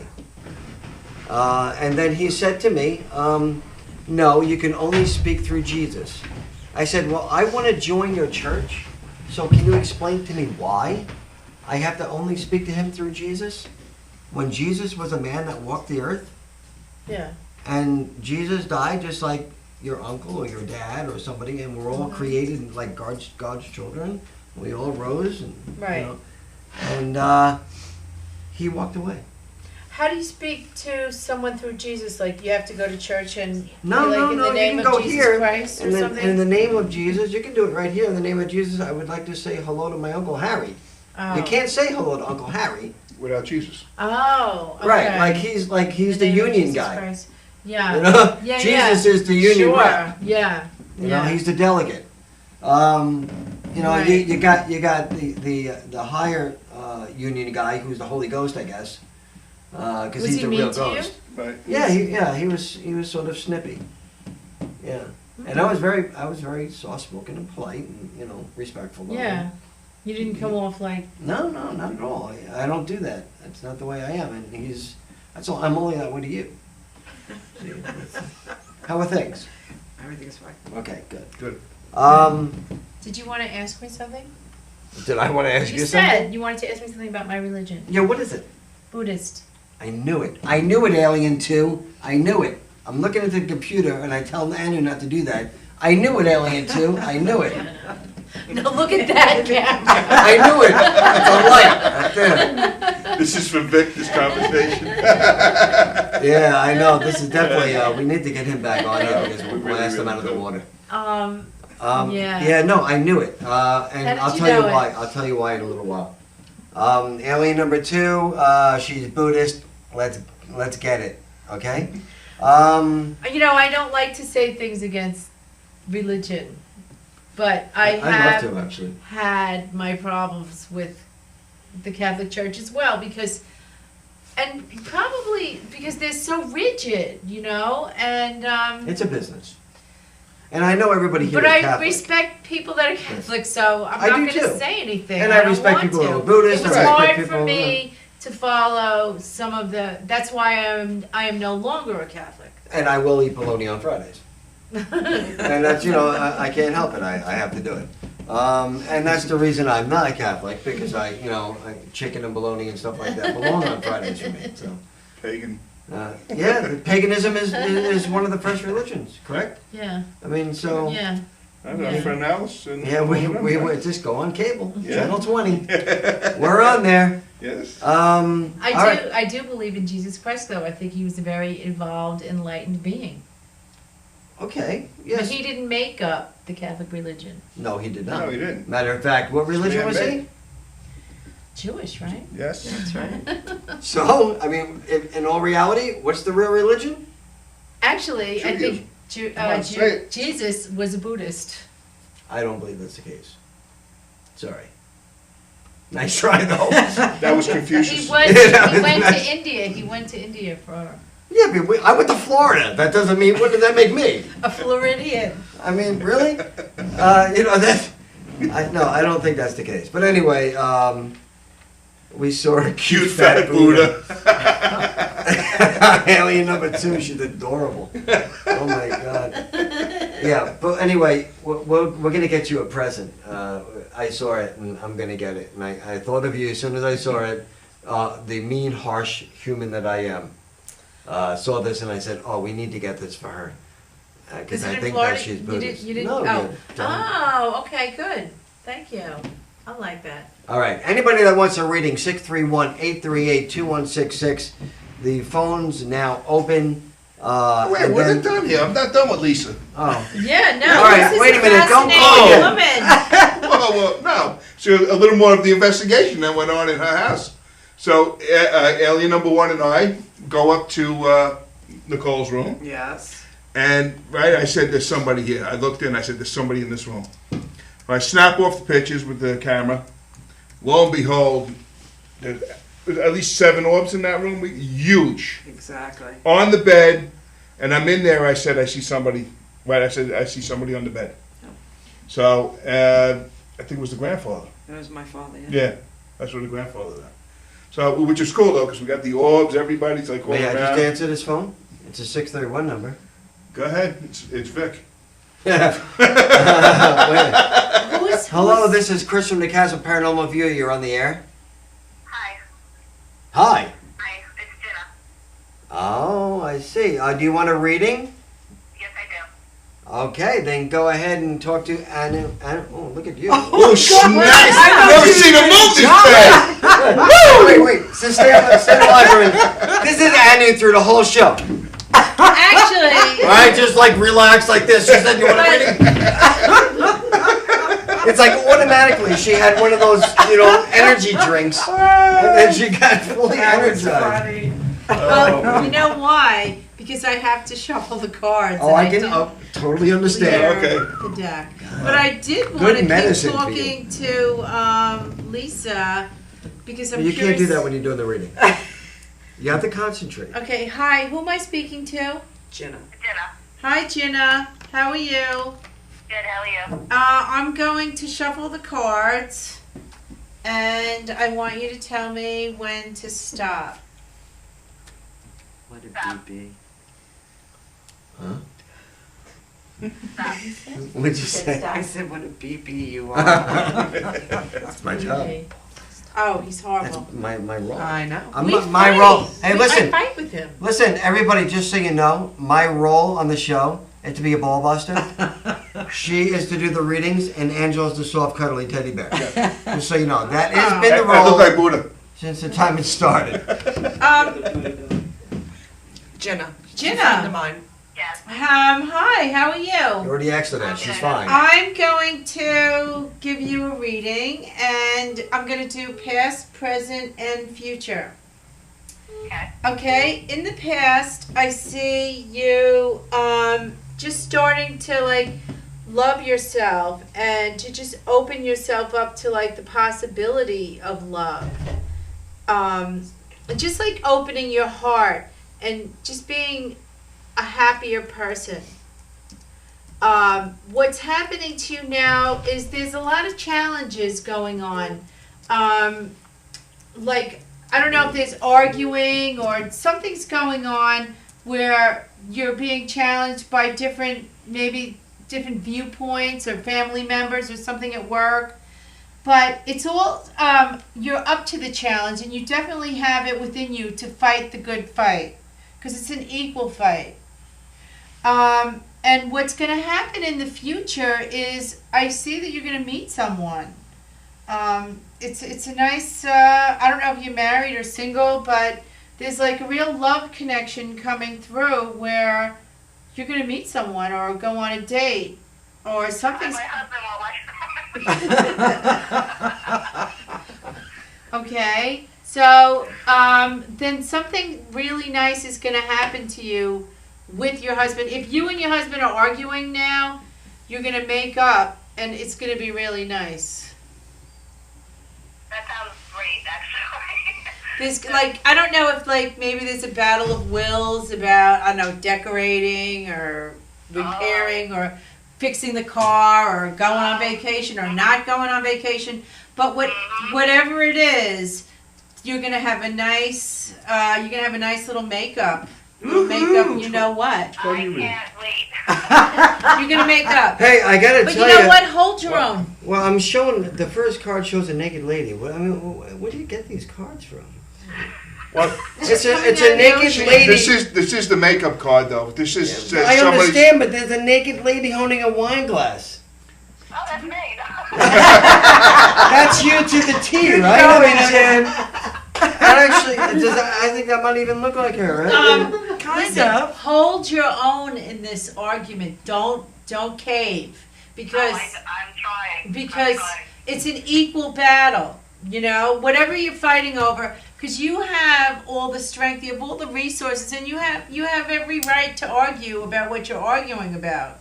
And then he said to me, no, you can only speak through Jesus. I said, well, I want to join your church, so can you explain to me why I have to only speak to him through Jesus? When Jesus was a man that walked the earth, Yeah. and Jesus died just like your uncle or your dad or somebody, and we're all created like God's children. We all rose, and Right. and he walked away. How do you speak to someone through Jesus? Like you have to go to church and No, be like no, in no. the You name can of go Jesus here, Christ or and then something? in the name of Jesus, you can do it right here. In the name of Jesus, I would like to say hello to my Uncle Harry. Oh. You can't say hello to Uncle Harry, Without Jesus. Oh. Okay. right? Like he's In the name of union Jesus guy. Christ. Yeah. You know, Yeah, Jesus yeah. is the union Sure. rep. Yeah. You yeah. know, he's the delegate. You know, Right. you got the higher union guy who's the Holy Ghost, I guess, because Was he's he the mean real to you? ghost. Right. Yeah, he was sort of snippy. Yeah, and I was very soft spoken and polite and respectful. of Yeah. him. You didn't come off like, No, not at all. I don't do that. That's not the way I am. And that's all. I'm only that way to you. See, how are things? Everything's fine. Okay, good. Good. did you want to ask me something? Did I want to ask you, You something? said you wanted to ask me something about my religion. Yeah, what is it? Buddhist. I knew it. I knew it, Alien 2. I knew it. I'm looking at the computer and I tell Anu not to do that. I knew it, Alien 2. I knew it. No, look at that camera. I knew it. It's a light right there. This is for Vic, this conversation. Yeah, I know. This is definitely, we need to get him back on here because we'll We really, blast him really out of the do. water. Yeah. Yeah, no, I knew it. And How did I'll you tell you know it? why. I'll tell you why in a little while. Alien number 2, she's Buddhist. Let's get it. Okay? You know, I don't like to say things against religion, but I I'd have love to, actually. had my problems with the Catholic Church as well and probably because they're so rigid, and It's a business. And I know everybody here but is I Catholic. respect people that are Catholic, so I'm I not do going to too. say anything. And I don't respect want people to. who are Buddhist, It was and I respect hard for people me to follow some of the. That's why I am no longer a Catholic. And I will eat bologna on Fridays. And that's, I can't help it. I have to do it. And that's the reason I'm not a Catholic, because chicken and bologna and stuff like that belong on Fridays for me. So, Pagan. yeah, paganism is one of the first religions, correct? Yeah. I mean, so, Yeah. I have a friend Alice. And yeah, we just go on cable, Yeah. Channel 20. We're on there. Yes. I all right. I do believe in Jesus Christ, though. I think he was a very evolved, enlightened being. Okay, But yes. he didn't make up the Catholic religion. No, he did not. No, he didn't. Matter of fact, what religion was he? man-made. Jewish, right? Yes. That's right. So, I mean, in all reality, what's the real religion? Actually, I think Come on, say it. Jesus was a Buddhist. I don't believe that's the case. Sorry. Nice try, though. That was He Confucius. was. Yeah, He went that's- to India. He went to India for Yeah, but I went to Florida. That doesn't mean, what does that make me? a Floridian. I mean, really? I don't think that's the case. But anyway, we saw a Cute fat Buddha. Alien number 2, she's adorable. Oh my God. Yeah, but anyway, we're gonna get you a present. I saw it and I'm gonna get it. And I thought of you as soon as I saw it. The mean, harsh human that I am saw this and I said, "Oh, we need to get this for her." Is Because it I in think Florida? that she's You Buddhist. didn't. No, Oh. you don't. Oh. Okay. Good. Thank you. I like that. All right. Anybody that wants a reading, 631-838-2166. The phone's now open. Wait, and we're then- not done here. I'm not done with Lisa. Oh. Yeah. No. All right, This is wait a minute, don't fascinating call woman. Well, no. So a little more of the investigation that went on in her house. So alien number 1 and I go up to Nicole's room. Yes. And I said, there's somebody here. I looked in, I said, there's somebody in this room. I snap off the pictures with the camera. Lo and behold, there's at least 7 orbs in that room. Huge. Exactly. On the bed, and I'm in there, I said, I see somebody. Right, I said, I see somebody on the bed. So, I think it was the grandfather. That was my father. Yeah, that's what the grandfather did. So, which is cool though, because we got the orbs, everybody's like all May I just around. answer this phone? It's a 631 number. Go ahead, it's Vic. Yeah. Hello, this is Chris from the Casper Paranormal View. You're on the air. Hi. Hi. Hi, it's Jenna. Oh, I see. Do you want a reading? Yes, I do. Okay, then go ahead and talk to Anna. Oh, look at you. Oh, snap! I've never seen a move this fast! Wait. So stay alive for a minute. This is Anu through the whole show. Actually. Alright, just like relax like this. She said you want a reading? It's like automatically she had one of those, energy drinks. And then she got fully energized. Well, you know why? because I have to shuffle the cards. Oh, and I can didn't totally understand. clear Okay. the deck. But I did want to keep medicine for talking to Lisa because I'm You curious. can't do that when you're doing the reading. You have to concentrate. Okay, hi. Who am I speaking to? Jenna. Jenna. Hi, Jenna. How are you? Good, how are you? I'm going to shuffle the cards, and I want you to tell me when to stop. What a BB. What'd you say? I said, what a BB you are. That's my job. Oh, he's That's horrible. my role. I know. We My fight. role. Hey, I listen. fight with him. Listen, everybody, just so you know, my role on the show is to be a ball buster. She is to do the readings, and Angela's the soft, cuddly teddy bear. Just so you know, that has been the I look role like Buddha. since the time it started. Jenna. Jenna. Friend of mine. Yes. Hi, how are You you? already asked her that. She's fine. I'm going to give you a reading, and I'm going to do past, present, and future. Okay. Okay, in the past, I see you just starting to like love yourself and to just open yourself up to like the possibility of love. Just like opening your heart and just being a happier person. What's happening to you now is there's a lot of challenges going on. Like, I don't know if there's arguing or something's going on where you're being challenged by different viewpoints or family members or something at work. But it's all, you're up to the challenge, and you definitely have it within you to fight the good fight, because it's an equal fight. And what's going to happen in the future is I see that you're going to meet someone. It's a nice, I don't know if you're married or single, but there's like a real love connection coming through where you're going to meet someone or go on a date or something's... My husband won't like Okay, so then something really nice is going to happen to you with your husband. If you and your husband are arguing now, you're going to make up, and it's going to be really nice. That sounds great, actually. There's like, I don't know if like maybe there's a battle of wills about, I don't know, decorating or repairing or fixing the car or going on vacation or not going on vacation. But whatever it is, you're gonna have a nice, little makeup. Makeup, you know what? I can't wait. You're gonna make up. Hey, I gotta But tell you know what? Hold your own. Well, I'm showing the first card shows a naked lady. What, I mean, where do you get these cards from? Well, It's coming a out of the naked ocean. lady. this is the makeup card though. This is says I somebody's- understand, but there's a naked lady holding a wine glass. Oh, that's me. That's you to the T, right? I mean, that actually, I think that might even look like her, right? Listen, hold your own in this argument. Don't cave because I'm trying. because it's an equal battle. You know, whatever you're fighting over, because you have all the strength, you have all the resources, and you have every right to argue about what you're arguing about.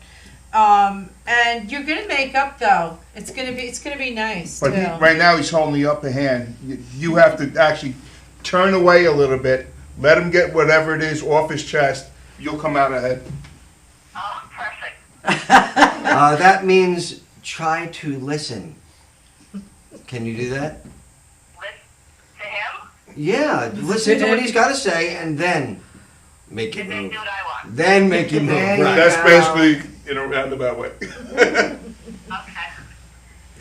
And you're gonna make up though. It's gonna be nice But too. right now he's holding the upper hand. You have to actually turn away a little bit. Let him get whatever it is off his chest. You'll come out ahead. Oh, perfect. That means try to listen. Can you do that? Listen to him, Yeah, listen to what he's got to say, and then make it and then move. do what I want. Then make it move. There you Right. That's go. basically in a roundabout way. Okay.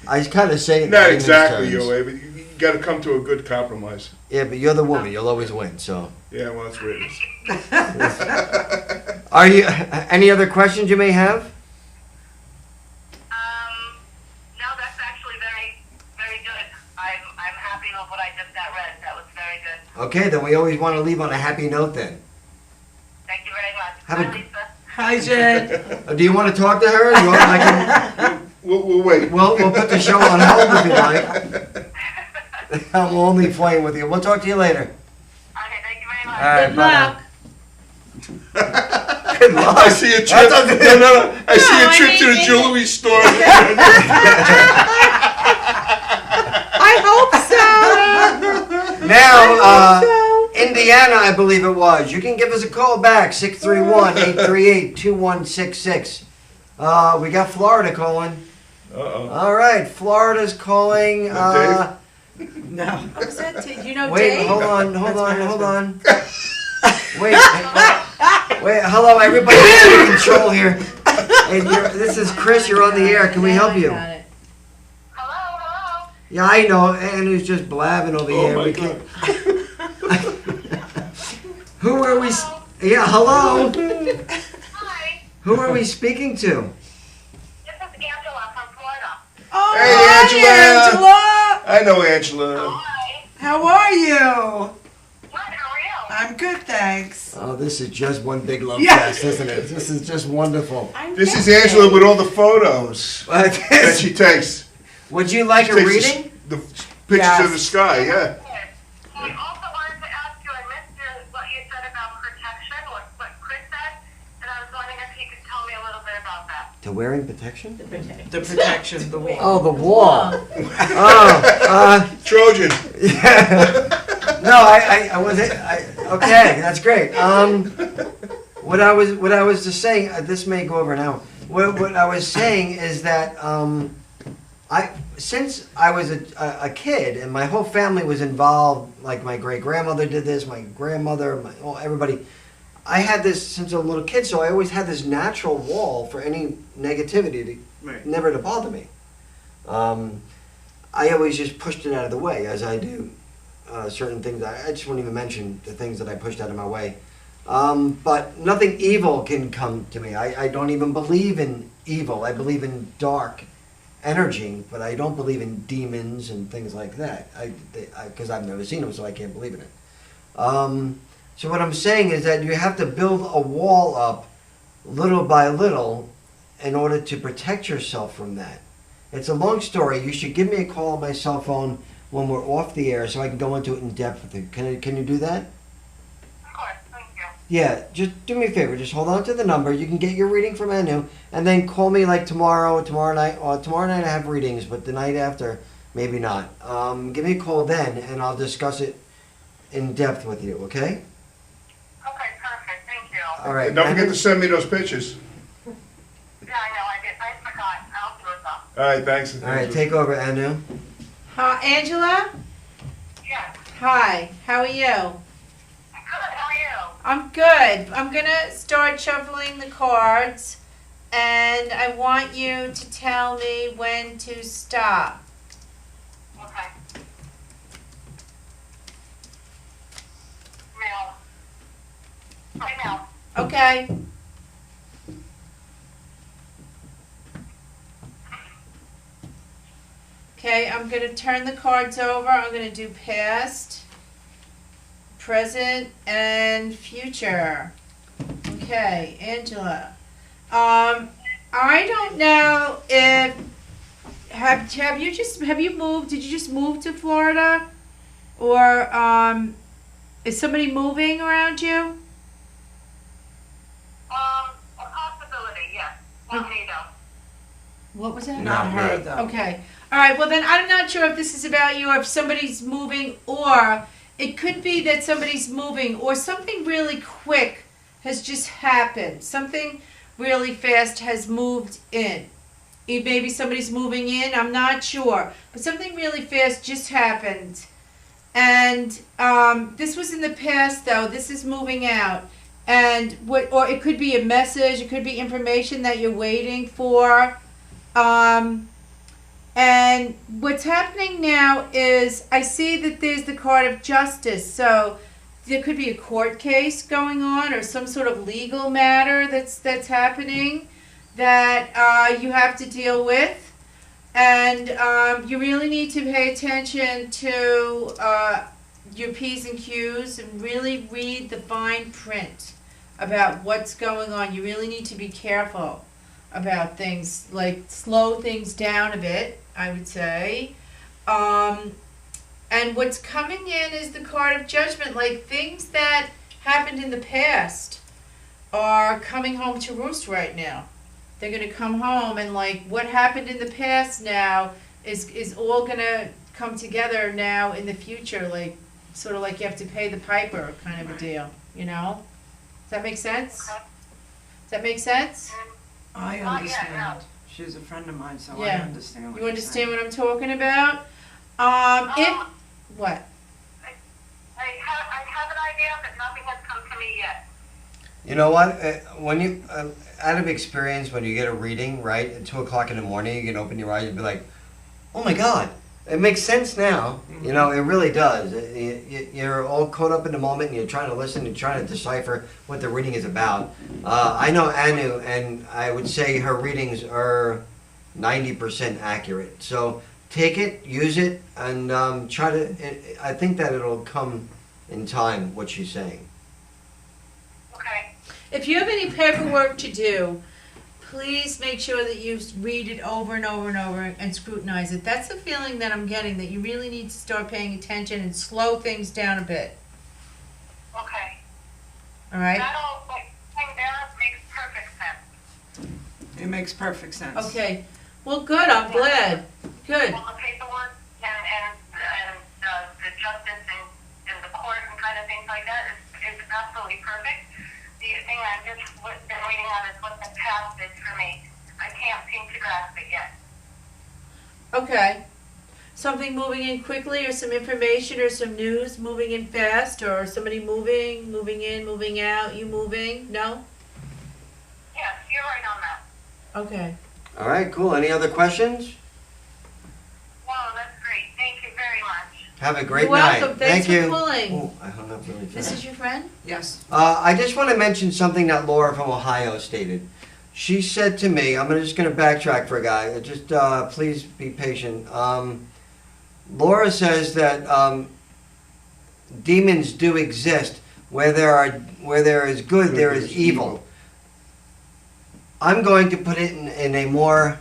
I kind of say it. in Not layman's exactly terms. your way, but you got to come to a good compromise. Yeah, but you're the woman. You'll always win. So, Yeah, well, that's what it is. are you? Any other questions you may have? No, that's actually very, very good. I'm happy with what I just got read. That was very good. Okay, then we always want to leave on a happy note. Then, Thank you very much. Have Bye, a- Lisa. Hi, Jen. do you want to talk to her? You want, I can, We'll wait. we'll put the show on hold if you like. I'm only playing with you. We'll talk to you later. Okay, thank you very much. All right, Good bye now. luck. Good luck. I see a trip. No. I see a trip to the jewelry store. I hope so. Now, Indiana, I believe it was. You can give us a call back, 631-838-2166. We got Florida calling. Uh-oh. All right, Florida's calling. No. What was that? Do you know Wait, Dave? hold on. Wait, hello, everybody in control here. Hey, this is Chris, you're on the air. Can we help you? Got it. Hello. Yeah, I know, and who's just blabbing over here. my We God. can't- Who are we? Yeah, hello. Hi. Who are we speaking to? This is Angela from Florida. Oh, Hey, hi, Angela. Angela. I know Angela. Hi. How are you? Good. How are you? I'm good, thanks. Oh, this is just one big love Yeah. fest, isn't it? This is just wonderful. This is Angela with all the photos that she takes. Would you like She a takes reading? The pictures Yes. of the sky, yeah. Good. I also wanted to ask you, I missed what you said about protection, what Chris said, and I was wondering if you could tell me a little bit about that. To wearing protection? The protection, the wall. Oh, the wall. Oh, Trojan. yeah. No, I wasn't. Okay, that's great. What I was just saying. This may go over now. What I was saying is that since I was a kid and my whole family was involved, like my great grandmother did this, my grandmother, everybody. I had this since I was a little kid, so I always had this natural wall for any negativity never to bother me. I always just pushed it out of the way, as I do certain things. I just won't even mention the things that I pushed out of my way. But nothing evil can come to me. I don't even believe in evil. I believe in dark energy, but I don't believe in demons and things like that. Because I've never seen them, so I can't believe in it. So what I'm saying is that you have to build a wall up little by little in order to protect yourself from that. It's a long story. You should give me a call on my cell phone when we're off the air so I can go into it in depth with you. Can you do that? Of course. Thank you. Yeah, just do me a favor. Just hold on to the number. You can get your reading from Anu, and then call me like tomorrow night. Tomorrow night I have readings, but the night after, maybe not. Give me a call then, and I'll discuss it in depth with you, okay? Okay, perfect. Thank you. All right. And don't forget to send me those pictures. Yeah, I know. I forgot. I'll do it though. All right, thanks. All right, take over, Anu. Hi, Angela. Yes. Hi. How are you? Good. How are you? I'm good. I'm gonna start shuffling the cards, and I want you to tell me when to stop. Okay. Now. Right now. Okay. Okay, I'm going to turn the cards over. I'm going to do past, present, and future. Okay, Angela. I don't know if have you moved? Did you just move to Florida, or is somebody moving around you? A possibility, yes. Tornado. What was that? Not her, though. Okay. All right. Well, then I'm not sure if this is about you or if somebody's moving, or it could be that somebody's moving or something really quick has just happened. Something really fast has moved in. Maybe somebody's moving in. I'm not sure. But something really fast just happened. And this was in the past, though. This is moving out. And or it could be a message. It could be information that you're waiting for. And what's happening now is I see that there's the card of justice. So there could be a court case going on or some sort of legal matter that's happening that you have to deal with. And you really need to pay attention to your P's and Q's and really read the fine print about what's going on. You really need to be careful about things, like slow things down a bit, I would say. And what's coming in is the card of judgment, like things that happened in the past are coming home to roost right now. They're gonna come home and like what happened in the past now is all gonna come together now in the future, like sort of like you have to pay the piper kind of a deal, you know? Does that make sense? Okay. Does that make sense? I Not yet, understand. She's a friend of mine, so I Yeah. understand what You you're understand saying. what I'm talking about? If, what? I have an idea, but nothing has come to me yet. You know what? When you, out of experience, when you get a reading, right, at 2 o'clock in the morning, you can open your eyes and be like, oh my God, it makes sense now. You know, it really does. You're all caught up in the moment and you're trying to listen and trying to decipher what the reading is about. I know Anu, and I would say her readings are 90% accurate. So take it, use it, and try to, I think that it'll come in time, what she's saying. Okay. If you have any paperwork to do, please make sure that you read it over and over and over and scrutinize it. That's the feeling that I'm getting, that you really need to start paying attention and slow things down a bit. Okay. All right? That all, like, thing there makes perfect sense. It makes perfect sense. Okay. Well, good. I'm glad. Good. All the paperwork and the justice and the court and kind of things like that is absolutely perfect. The thing I've just been waiting on is what the path is for me. I can't seem to grasp it yet. Okay. Something moving in quickly, or some information, or some news moving in fast, or somebody moving in, moving out, you moving? No? Yes, you're right on that. Okay. All right, cool. Any other questions? Wow, that's great. Thank you very much. Have a great You're night. welcome. Thanks Thank for you. calling. Oh, I hung up really fast. This is your friend? Yes. I just want to mention something that Laura from Ohio stated. She said to me, just going to backtrack for a guy. Just please be patient. Laura says that demons do exist. Where there is good, there is evil. I'm going to put it in a more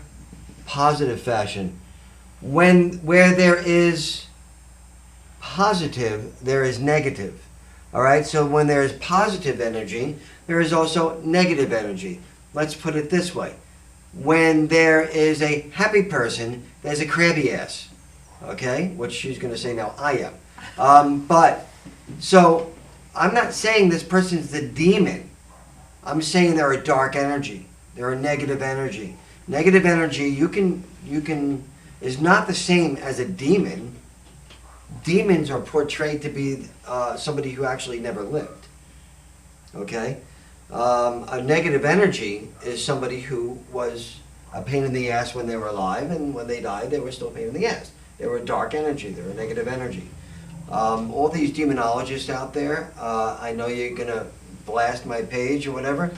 positive fashion. Where there is positive, there is negative. All right, so when there is positive energy, there is also negative energy. Let's put it this way. When there is a happy person, there's a crabby ass. Okay, which she's going to say now I am. So I'm not saying this person's the demon. I'm saying they're a dark energy. They're a negative energy. Negative energy, you can is not the same as a demon. Demons are portrayed to be somebody who actually never lived. Okay? A negative energy is somebody who was a pain in the ass when they were alive, and when they died, they were still a pain in the ass. They were a dark energy. They were a negative energy. All these demonologists out there, I know you're going to blast my page or whatever.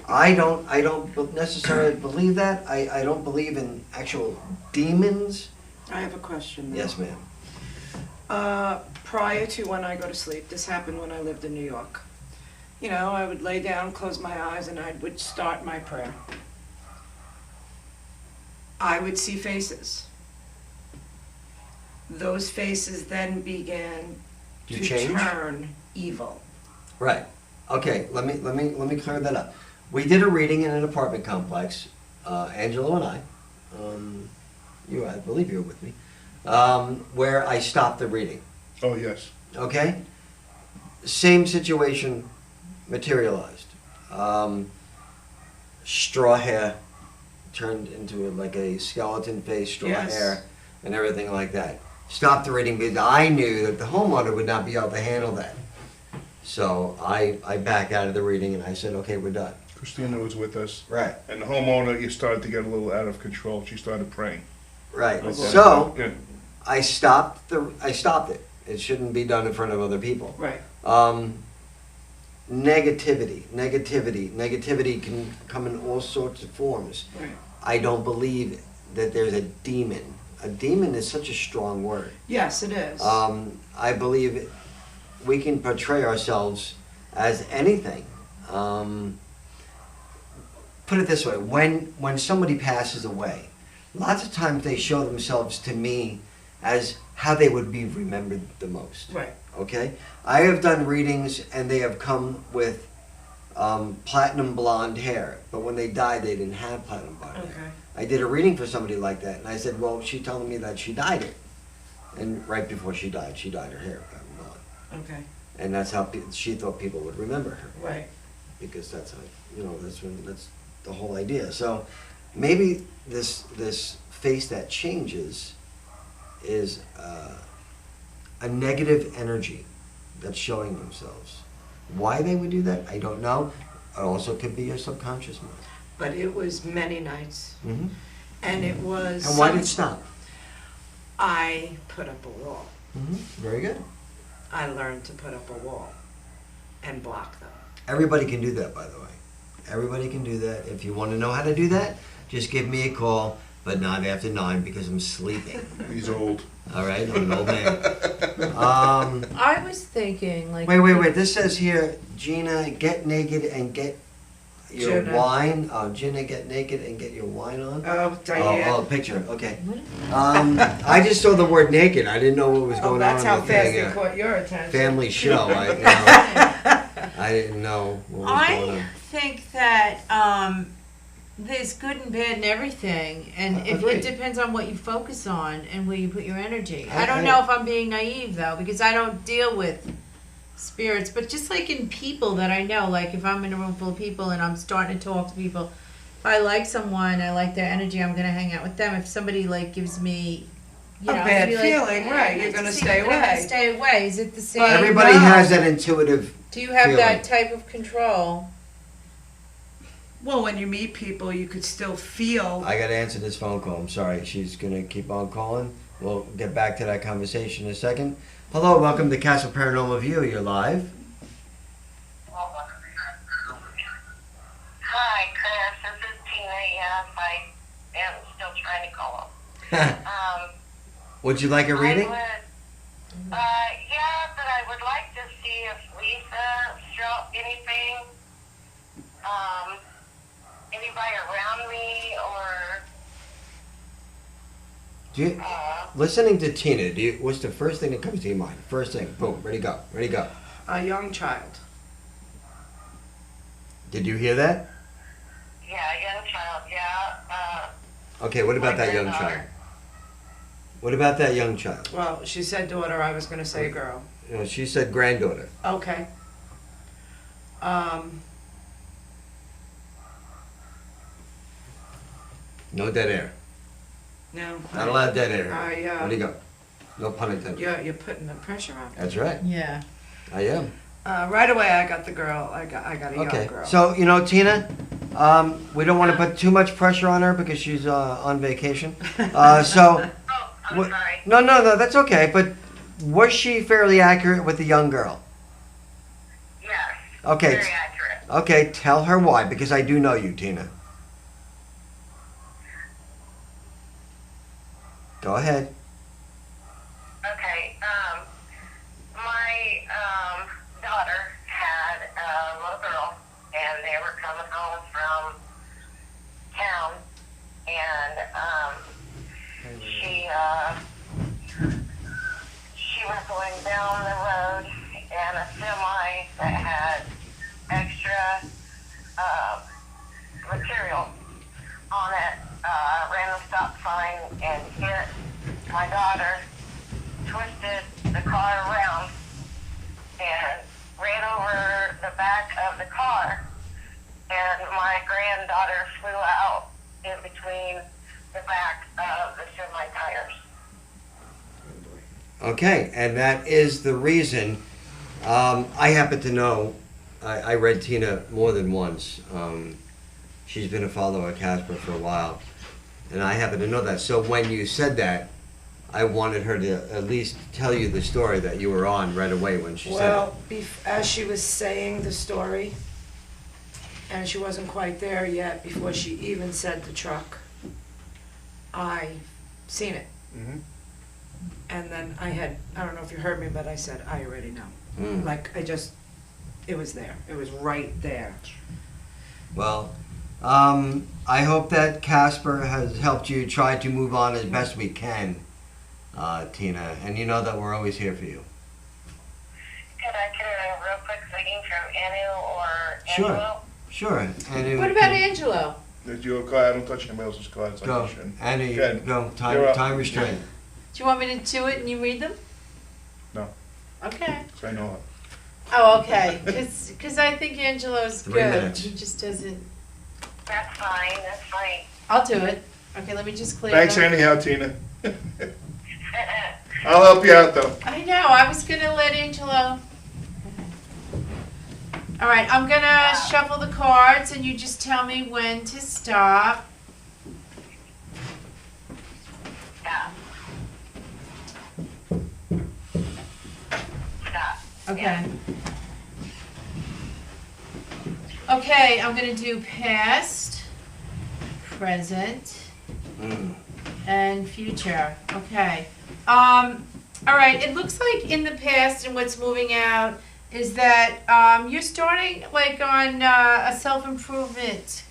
I don't necessarily believe that. I don't believe in actual demons. I have a question. Now. Yes, ma'am. Prior to when I go to sleep, this happened when I lived in New York. You know, I would lay down, close my eyes, and I would start my prayer. I would see faces. Those faces then began You to change? turn evil. Right. Okay. Let me clear that up. We did a reading in an apartment complex. Angelo and I. I believe you were with me. Where I stopped the reading. Oh, yes. Okay? Same situation materialized. Straw hair turned into like a skeleton face, straw Yes. hair, and everything like that. Stopped the reading because I knew that the homeowner would not be able to handle that. So I backed out of the reading and I said, okay, we're done. Christina was with us. Right. And the homeowner, you started to get a little out of control. She started praying. Right. Like that. So Yeah. I stopped it. It shouldn't be done in front of other people. Right. Negativity can come in all sorts of forms. Right. I don't believe that there's a demon. A demon is such a strong word. Yes, it is. I believe we can portray ourselves as anything. Put it this way, when somebody passes away, lots of times they show themselves to me as how they would be remembered the most. Right. Okay? I have done readings and they have come with platinum blonde hair, but when they died, they didn't have platinum blonde hair. Okay. I did a reading for somebody like that, and I said, well, she told me that she dyed it. And right before she died her hair platinum blonde. Okay. And that's how she thought people would remember her. Right. Because that's how, that's the whole idea. So maybe this face that changes is a negative energy that's showing themselves. Why they would do that, I don't know. It also could be your subconscious mind. But it was many nights. Mm-hmm. And it was. And why did it stop? I put up a wall. Mm-hmm. Very good. I learned to put up a wall and block them. Everybody can do that, by the way. Everybody can do that. If you want to know how to do that, just give me a call, but not after 9 because I'm sleeping. He's old. All right, I'm an old man. I was thinking, like. Wait. This says here, Gina, get naked and get your Gina. wine. Oh, Gina, get naked and get your wine on. Oh, Diane. Oh, picture. Okay. I just saw the word naked. I didn't know what was going that's on. how with fast the, it caught your attention. family show. I didn't know what was going I on. think that there's good and bad in everything, and Agreed. it depends on what you focus on and where you put your energy. I- I don't know if I'm being naive though, because I don't deal with spirits, but just like in people that I know, like if I'm in a room full of people and I'm starting to talk to people, if I like someone, I like their energy, I'm gonna hang out with them. If somebody like gives me, A bad maybe, feeling, right, you're gonna stay I'm gonna away. stay away. Is it the same? But Everybody no. has that intuitive. Do you have that feeling. type of control? Well, when you meet people, you could still feel. I got to answer this phone call. I'm sorry. She's going to keep on calling. We'll get back to that conversation in a second. Hello, welcome to Casper Paranormal View. You're live. Hi, Chris. This is Tina. Yes, I am still trying to call. Would you like a reading? I would, yeah, but I would like to see if Lisa struck anything. Anybody around me or. Do you, listening to Tina, what's the first thing that comes to your mind? First thing, boom, ready, go, ready, go. A young child. Did you hear that? Yeah, a young child, yeah. Okay, what about My that young granddaughter. child? What about that young child? Well, she said daughter, I was going to say girl. You know, she said granddaughter. Okay. No dead air. No. Not allowed dead air. I, Ready, go. No pun intended. You're putting the pressure on. That's right. Yeah. I am. Right away, I got the girl. I got a young Okay, girl. so, Tina, we don't want to put too much pressure on her because she's on vacation. So, Oh, I'm what- sorry. no, that's okay, but was she fairly accurate with the young girl? Yes. Okay, Very accurate. okay, tell her why, because I do know you, Tina. Go ahead. Okay, my daughter had a little girl, and they were coming home from town, and she was going down the road, and a semi that had extra material on it ran the stop sign and hit my daughter, twisted the car around, and ran over the back of the car, and my granddaughter flew out in between the back of the semi tires. Okay, and that is the reason. I happen to know, I read Tina more than once. She's been a follower of Casper for a while, and I happen to know that. So when you said that, I wanted her to at least tell you the story that you were on right away when she said it. Well, as she was saying the story, and she wasn't quite there yet before she even said the truck, I seen it. Mhm. And then I don't know if you heard me, but I said, I already know. Mm. Like, it was there. It was right there. Well, I hope that Casper has helped you try to move on as best we can, Tina, and you know that we're always here for you. Can I get a real quick reading from Anu or Sure. Angelo? Sure. And What about Angelo? Did you card? I don't touch anybody else's cards. I Go. shouldn't. Annie, Good. go. You're up. Time restraint. Do you want me to do it and you read them? No. Okay. So I know her. Oh, okay. Because I think Angelo's 3 good. minutes. He just doesn't. That's fine, that's fine. I'll do it. Okay, let me just clear. Thanks them. anyhow, Tina. I'll help you out though. I know. I was gonna let Angelo. All right, I'm gonna shuffle the cards, and you just tell me when to stop. Yeah. Stop. Okay. Okay, I'm gonna do past, present, and future. Okay. All right. It looks like in the past and what's moving out is that you're starting like on a self-improvement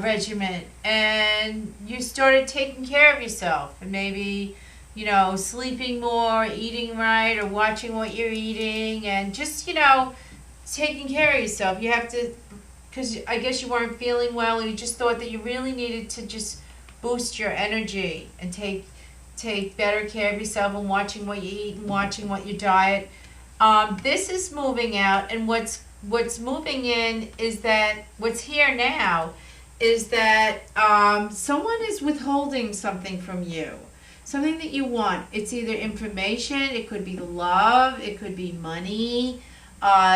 regimen, and you started taking care of yourself, and maybe sleeping more, eating right, or watching what you're eating, and just taking care of yourself. You have to, because I guess you weren't feeling well, and you just thought that you really needed to just boost your energy and take better care of yourself, and watching what you eat and watching what you diet. This is moving out, and what's moving in is that what's here now is that someone is withholding something from you, something that you want. It's either information, it could be love, it could be money,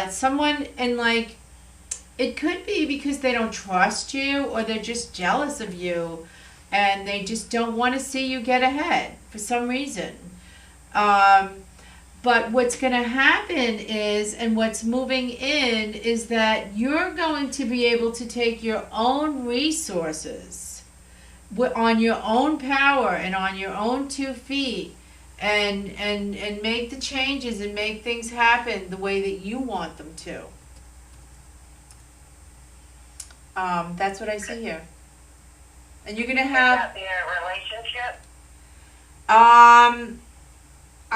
someone, and like it could be because they don't trust you, or they're just jealous of you, and they just don't want to see you get ahead for some reason. But what's going to happen is, and what's moving in, is that you're going to be able to take your own resources on your own power and on your own 2 feet, and make the changes and make things happen the way that you want them to. That's what I see here. And you're going to have... About their relationship?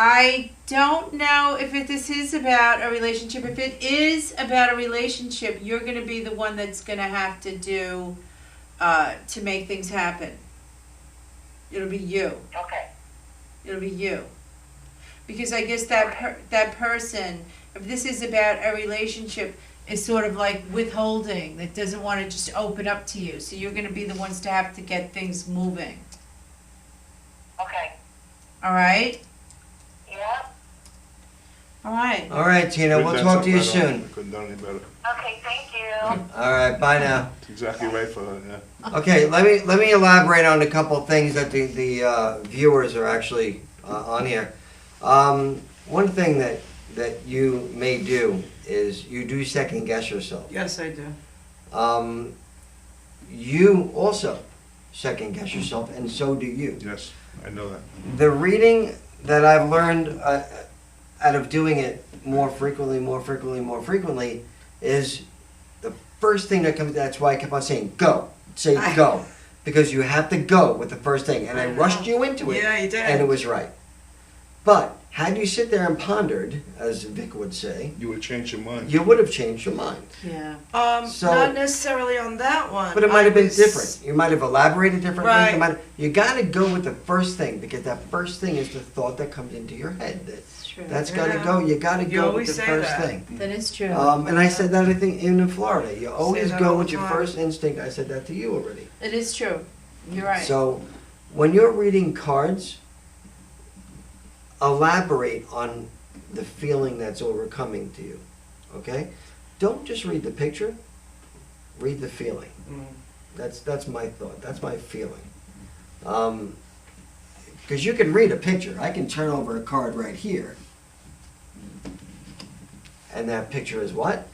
I don't know if this is about a relationship. If it is about a relationship, you're going to be the one that's going to have to do to make things happen. It'll be you. Okay. It'll be you. Because I guess that person, if this is about a relationship, is sort of like withholding, that doesn't want to just open up to you. So you're going to be the ones to have to get things moving. Okay. All right? Yeah. All right. All right, Tina, we'll Couldn't talk to you done something soon. right on. Couldn't done any better. Okay, thank you. All right, bye now. That's exactly right for her, yeah. Okay, let me elaborate on a couple of things that the viewers are actually on here. One thing that you may do is you do second guess yourself. Yes, I do. You also second guess yourself, and so do you. Yes, I know that. The reading that I've learned out of doing it more frequently is the first thing that comes. That's why I kept on saying go, go, because you have to go with the first thing. And I rushed you into it, Yeah, you did. and it was right. But had you sit there and pondered, as Vic would say, You would change your mind. you would have changed your mind. Yeah. So- Not necessarily on that one. But it might have been was- different. You might have elaborated differently. Right. You got to go with the first thing, because that first thing is the thought that comes into your head. That's true. That's got to Yeah. go. You got to You go with always the say first that. thing. That is true. And I said that, I think, even in Florida. You always that go all with the your time. first instinct. I said that to you already. It is true. You're right. So when you're reading cards, elaborate on the feeling that's overcoming to you. Okay? Don't just read the picture. Read the feeling. Mm. That's my thought. That's my feeling. Because you can read a picture. I can turn over a card right here. And that picture is what?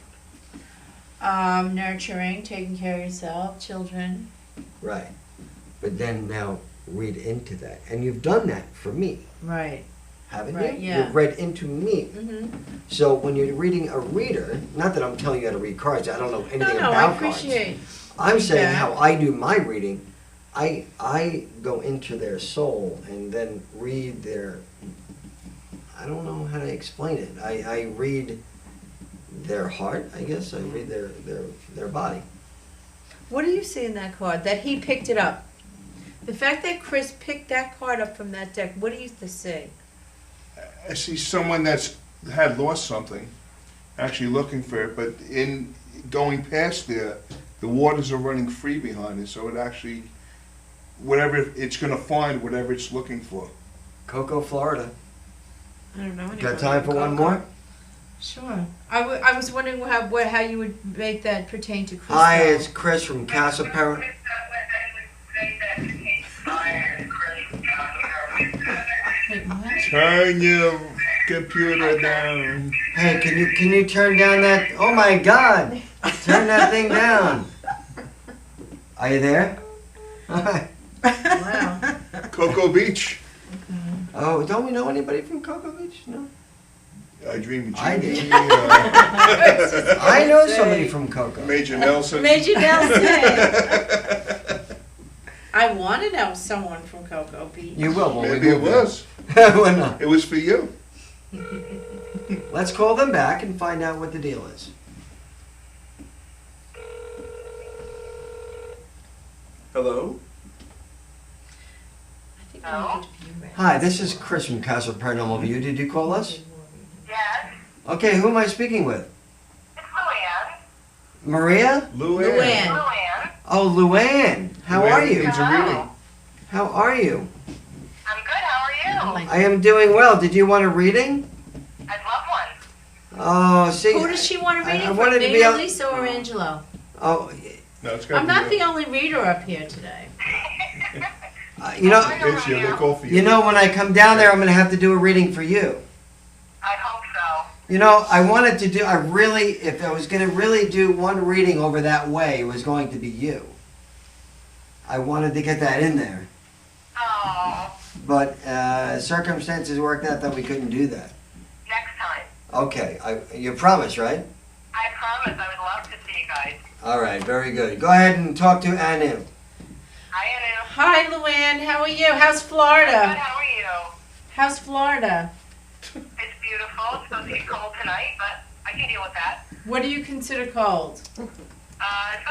Nurturing, taking care of yourself, children. Right. But then now read into that. And you've done that for me, Right. haven't Right, you? yeah. You've read into me. Mm-hmm. So when you're reading a reader, not that I'm telling you how to read cards, I don't know anything No, about I appreciate. cards. I'm saying feedback. how I do my reading. I go into their soul and then read their I don't know how to explain it. I read their heart, I guess. I read their body. What do you see in that card? That he picked it up. The fact that Chris picked that card up from that deck, what do you see? I see someone that's had lost something, actually looking for it, but in going past there, the waters are running free behind it, so it actually, whatever it's gonna find, whatever it's looking for. Cocoa, Florida. I don't know. Got time for one more? Sure. I was wondering how you would make that pertain to Chris. Hi, though. it's Chris from Casper Paranormal. Wait, what? Turn your computer down. Hey, can you turn down that? Oh my God! Turn that thing down. Are you there? Wow. Cocoa Beach. Oh, don't we know anybody from Cocoa Beach? No. I dream of I Jimmy, did. I know somebody from Cocoa. Major Nelson. Major Nelson. I want to know someone from Cocoa Beach. You will. When Maybe we it move there. was. Well, no. It was for you. Let's call them back and find out what the deal is. Hello? I think I need to be ready. Hi, this is Chris from Casper Paranormal View. Did you call us? Yes, Okay, who am I speaking with? it's Luann. Maria? Luann. Luann. Oh, Luann. How Luann are you? needs a reading. How are you? I'm good, how are you? I am doing well. Did you want a reading? I'd love one. Oh, see. Who does she want a I reading from? wanted to Me, be out- Lisa, or Angelo? Oh, No, it's gotta I'm be not you. the only reader up here today. you know, It's you, they call for you. you know, when I come down there, I'm going to have to do a reading for you. I hope so. You know, I wanted to do, if I was going to really do one reading over that way, it was going to be you. I wanted to get that in there. Oh, But circumstances worked out that we couldn't do that. next time. Okay, you promise, right? I promise I would love to see you guys. All right, very good. Go ahead and talk to Anu. Hi, Anu. Hi, Luann. How are you? How's Good, Florida? how are you? How's Florida? It's beautiful. It's supposed to be cold tonight, but I can deal with that. What do you consider cold? It's supposed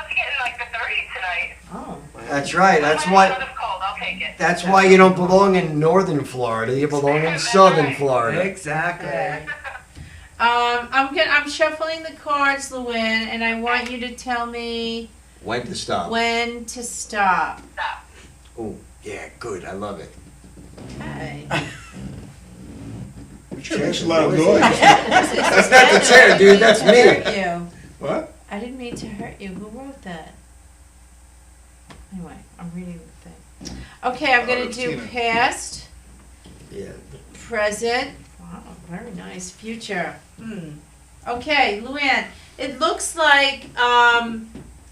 to get in like the 30s tonight. Oh. That's right. That's My why. weather's cold. I'll take it. That's why you don't belong in northern Florida. You belong in southern Florida. Exactly. I'm shuffling the cards, Luann, and I want you to tell me When to stop? when to stop. Stop. Oh, yeah, good. I love it. Okay. Sure, makes a lot of noise. That's not the chair, dude. That's me. Hurt you. What? I didn't mean to hurt you. Who wrote that? Anyway, I'm reading the thing. Okay, I'm Oh, gonna it's do Tina. past, Yeah. present. Wow, very nice. Future. Okay, Luann. It looks like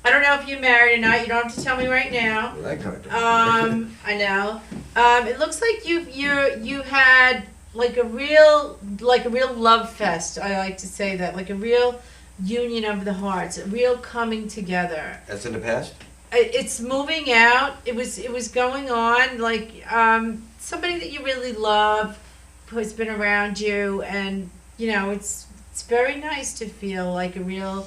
I don't know if you're married or not. You don't have to tell me right now. Well, that card. I know. It looks like you had like a real love fest. I like to say that, like a real union of the hearts, a real coming together. That's in the past? It's moving out. It was going on, like somebody that you really love who's been around you, and you know it's very nice to feel like a real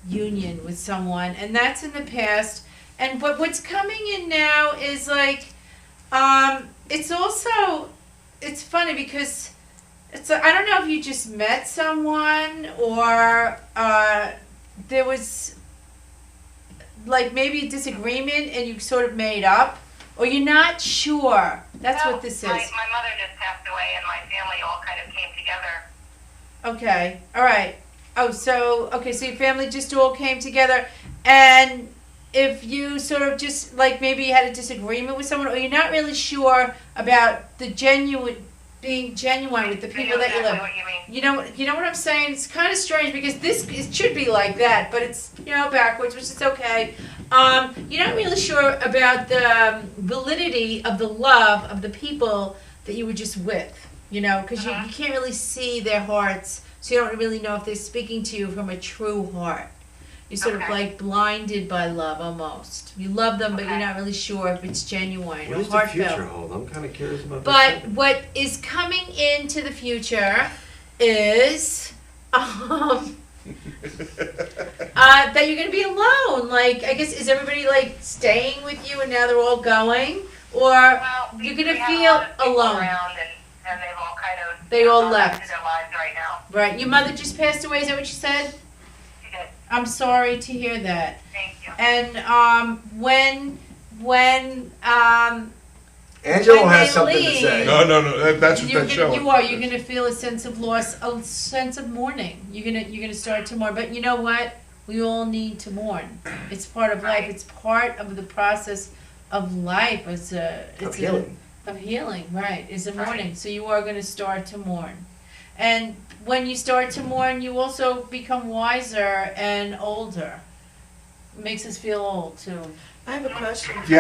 union with someone, and that's in the past. And what's coming in now is like it's funny because I don't know if you just met someone or there was like maybe a disagreement and you sort of made up, or you're not sure. That's No, what this is. My mother just passed away, and my family all kind of came together. Okay, all right. Oh, so your family just all came together, and if you sort of just like maybe you had a disagreement with someone, or you're not really sure about being genuine with the people that you I know live. exactly what you mean. You know what I'm saying? It's kind of strange because it should be like that, but it's backwards, which is okay. You're not really sure about the validity of the love of the people that you were just with, because you can't really see their hearts, so you don't really know if they're speaking to you from a true heart. You're sort of Okay. like blinded by love almost. You love them, but you're Okay. not really sure if it's genuine What or does the future heartfelt. hold? I'm kind of curious about But this. what is coming into the future is that you're gonna be alone. Like, I guess, is everybody like staying with you and now they're all going? Or Well, you're we gonna have a feel lot of people alone? around and they've all kind of They all gone left. into their lives right now. Right. Your mother just passed away, is that what you said? She did. I'm sorry to hear that. Thank you. And when Angelo when has they something to leave- say. No, that's what you're that's gonna, showing. you're gonna feel a sense of loss, a sense of mourning. You're gonna start to mourn. But you know what? We all need to mourn. It's part of life. It's part of the process of life. It's healing. Of healing, right? Is a mourning. So you are gonna start to mourn, and when you start to mourn, you also become wiser and older. It makes us feel old too. I have a question. Did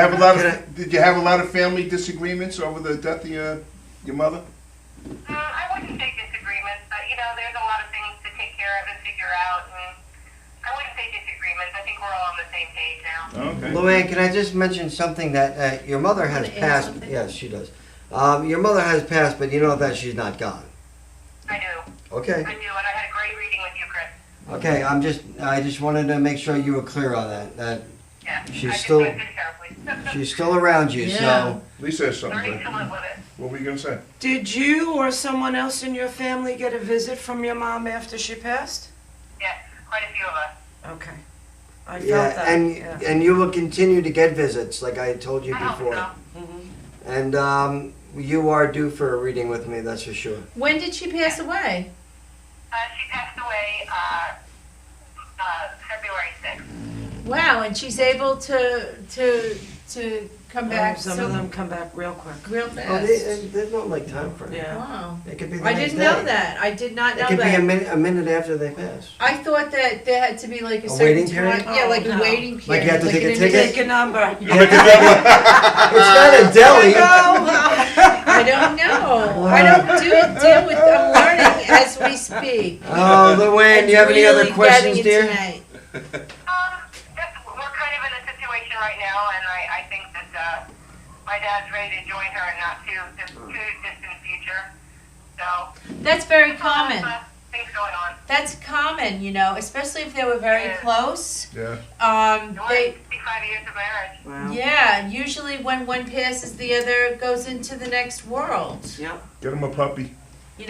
you have a lot of family disagreements over the death of your mother? I wouldn't say disagreements, but there's a lot of things to take care of and figure out, and I wouldn't say disagreements. I think we're all on the same page now. Okay. Luann, can I just mention something that your mother has Wanna add passed? something? Yes, she does. Your mother has passed, but you know that she's not gone. I do. Okay. I do, and I had a great reading with you, Chris. Okay. I just wanted to make sure you were clear on that. That Yeah. She's I just still- listened carefully. she's still around you. Yeah. So Lisa has something. Learning to to say. live with it. What were you gonna say? Did you or someone else in your family get a visit from your mom after she passed? Yes, quite a few of us. Okay. I felt yeah, that. and you will continue to get visits, like I told you I hope before. so. Mhm. And you are due for a reading with me. That's for sure. When did she pass away? She passed away February 6th. Wow, and she's able to come back Some so of them come back real quick. real Oh, fast. there's no like time frame. Yeah. Wow. It could be the I next didn't know day. that. I did not know It could that. be a minute after they pass. I thought that there had to be like a certain waiting time. period? Yeah, like Oh, a no. waiting period. Like you have to take a an ticket? Take a number. It's not a deli. I don't know. I don't deal with. I'm learning as we speak. Oh, Luann, do you have any other Really questions, getting it dear? tonight. We're kind of in a situation right now, and I think that my dad's ready to join her in not too distant future. So That's very common. Things going on. That's common, especially if they were very Yeah. close. Yeah. We're They 65 years of marriage. Wow. Yeah, usually when one passes, the other goes into the next world. Yep. Get him a puppy.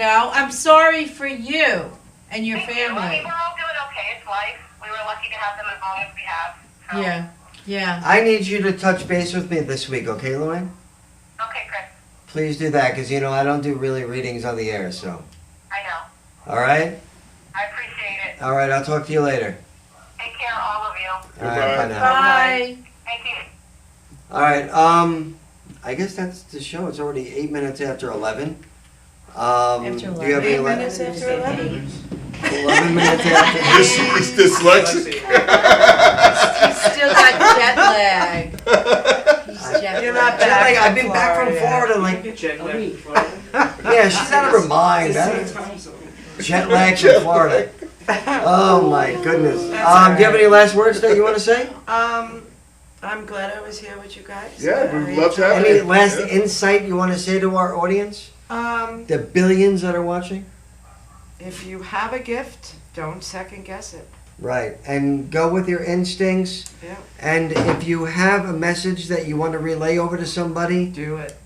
I'm sorry for you and your Thank you. I mean, family. we're all doing okay. It's life. We were lucky to have them as long as we have. So. Yeah. I need you to touch base with me this week, okay, Luann? Okay, Chris. Please do that, because I don't do really readings on the air, so. I know. All right? I appreciate it. All right, I'll talk to you later. Take care, all of you. All right, bye Goodbye. now. Bye. Thank you. All right, I guess that's the show. It's already 8 minutes after 11. After Do you have 11. any 8 minutes after 11? 11 minutes after? He's dyslexic. He's still got jet lag. He's jet You're lag. not back Like, I've from been back from Florida. Florida, like, yeah, she's out of her mind. Jet lag from Florida. Oh my goodness. Do you have any last words that you want to say? I'm glad I was here with you guys. Yeah, I we'd love to have Any you. last Yeah. insight you want to say to our audience? The The billions that are watching? if you have a gift, don't second guess it. Right, and go with your instincts. Yeah. And if you have a message that you want to relay over to somebody, Do it.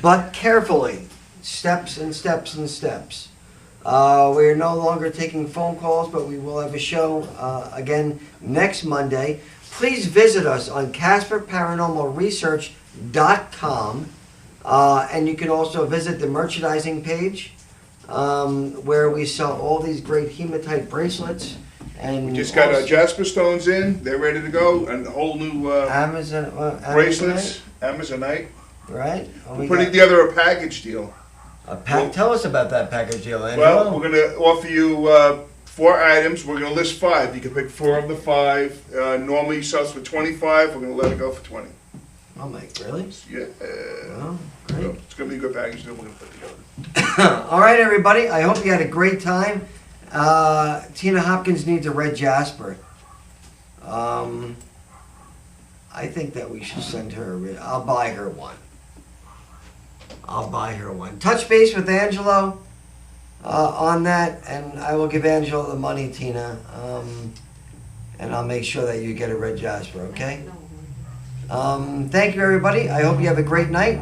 but carefully, steps and steps and steps. We're no longer taking phone calls, but we will have a show again next Monday. Please visit us on CasperParanormalResearch.com, and you can also visit the merchandising page where we sell all these great hematite bracelets. And We just got also Jasper stones in. They're ready to go, and a whole new Amazon bracelets. Amazonite. right? And we We're putting got together a package deal. a tell us about that package deal, Angelo. Well, we're going to offer you 4 items. We're going to list 5. You can pick 4 of the 5. Normally sells for 25. We're going to let it go for 20. Oh my, really? Yeah. Oh, So great. it's going to be a good package deal we're going to put together. All right, everybody. I hope you had a great time. Tina Hopkins needs a red Jasper. I think that we should send her. I'll buy her one. I'll buy her one. Touch base with Angelo on that, and I will give Angelo the money, Tina. And I'll make sure that you get a red Jasper, okay? Thank you, everybody. I hope you have a great night.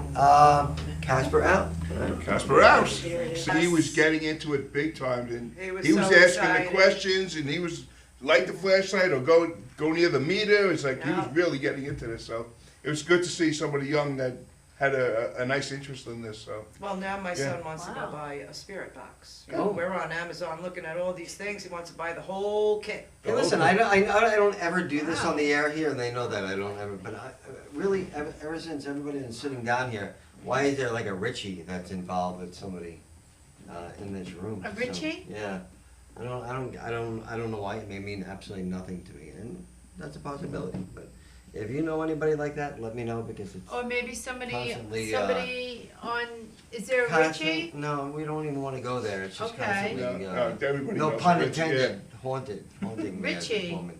Casper out. Casper House. So he was getting into it big time, and He was he was so asking excited. the questions, and he was light the flashlight or go near the meter. It's like he was Yeah. really getting into this. So it was good to see somebody young that had a nice interest in this. So Well, now my Yeah. son wants to go Wow. buy a spirit box. Oh. We're on Amazon looking at all these things. He wants to buy the whole kit. Hey, listen, I don't ever do this on the air here, and they know that I don't ever. But really, ever since everybody is sitting down here, why is there like a Richie that's involved with somebody in this room? A Richie? So, yeah, I don't know why. It may mean absolutely nothing to me, and that's a possibility. But if you know anybody like that, let me know because it's Or maybe somebody Constantly, on, is there a constant. Richie? No, we don't even want to go there. It's just Okay. constantly. everybody No knows pun Richie, intended. Haunting me at this Richie. moment.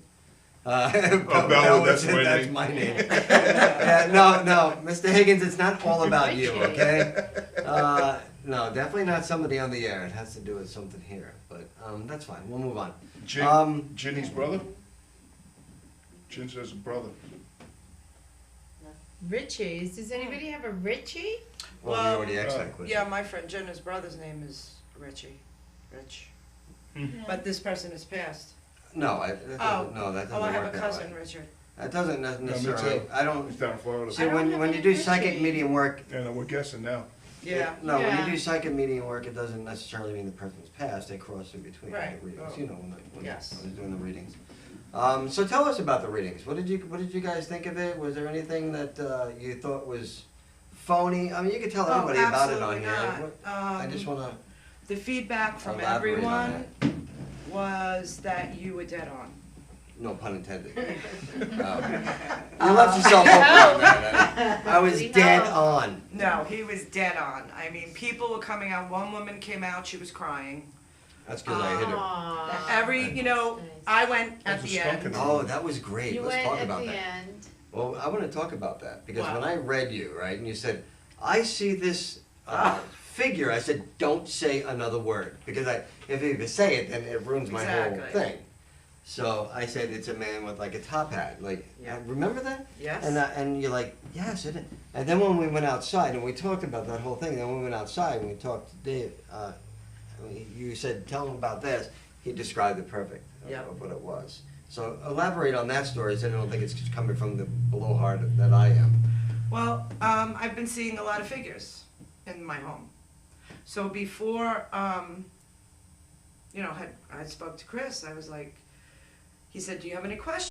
Bella, that's my that's name. my name. Yeah, no, Mr. Higgins, it's not all about you, Richie. okay? No, definitely not somebody on the air. It has to do with something here, but that's fine. We'll move on. Ginny's brother. Gin says a brother. Richie's, does anybody have a Richie? Well, we already asked that question. Yeah, my friend Jenna's brother's name is Richie. Rich. But this person is passed. No, that doesn't Oh, I have work a that cousin, way. Richard. That doesn't Me necessarily. too. I don't. He's down in Florida. See, I don't when have you any do psychic Richie. medium work, Yeah, no, we're guessing now. Yeah. no, when Yeah. you do psychic medium work, it doesn't necessarily mean the person's passed. They cross in between Right. the readings. Oh. You know, when Yes. I was doing the readings. So tell us about the readings. What did you guys think of it? Was there anything that you thought was phony? I mean, you could tell everybody about it on absolutely here. not. I just want The feedback from Elaborate on everyone was that you were dead on. to, no pun intended. You left yourself open on that. I was We dead know. on. No, he was dead on. I mean, people were coming out. One woman came out, she was crying. That's because I hit her. Aw. I went at That's a the skunk end. in Oh, that was great. You Let's went talk at about the that. end. Well, I want to talk about that because Wow. when I read you, right, and you said, I see this figure, I said, don't say another word. Because if you say it, then it ruins my whole Exactly. thing. So I said, it's a man with like a top hat. Like, Yeah. remember that? Yes. And you're like, yes, it is. And then when we went outside, and we talked about that whole thing, then when we went outside and we talked to Dave, you said, tell him about this. He described it perfect Yep. of what it was. So elaborate on that story, so I don't think it's coming from the blowhard that I am. Well, I've been seeing a lot of figures in my home. So before, I spoke to Chris, I was like, he said, do you have any questions?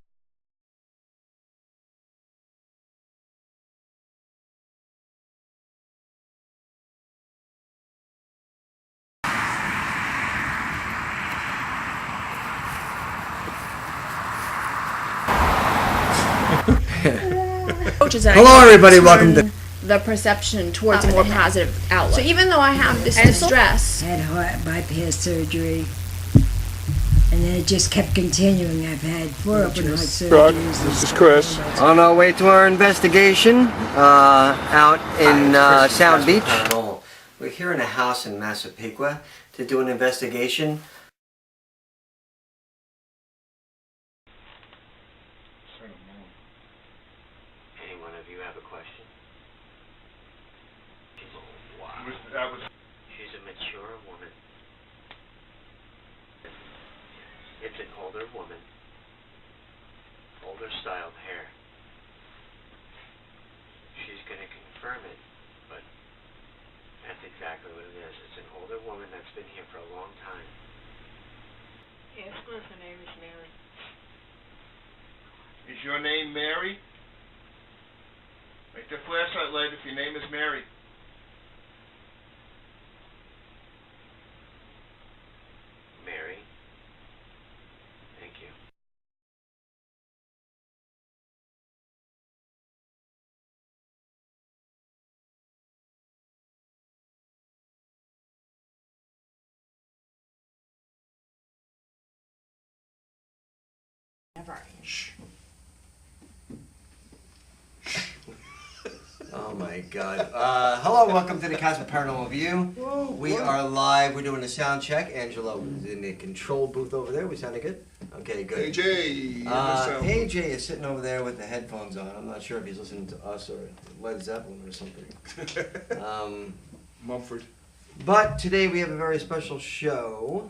Hello, everybody. Welcome to. The perception towards a more positive outlook. So even though I have this distress, Had heart bypass surgery, and then it just kept continuing. I've had 4 open heart surgeries. This is Chris. On our way to our investigation out in Sound Beach. Paranormal. We're here in a house in Massapequa to do an investigation. Any one of you have a question? That was She's a mature woman. It's an older woman. Older styled hair. She's going to confirm it, but that's exactly what it is. It's an older woman that's been here for a long time. Yes, her name is Mary. Is your name Mary? Make the flashlight light if your name is Mary. Mary. Thank you. Never. Shh. Oh my God. Hello, welcome to the Casper Paranormal View. Whoa, We what? are live. We're doing a sound check. Angelo is in the control booth over there. We sounding good? Okay, good. AJ. AJ is sitting over there with the headphones on. I'm not sure if he's listening to us or Led Zeppelin or something. Mumford. But today we have a very special show.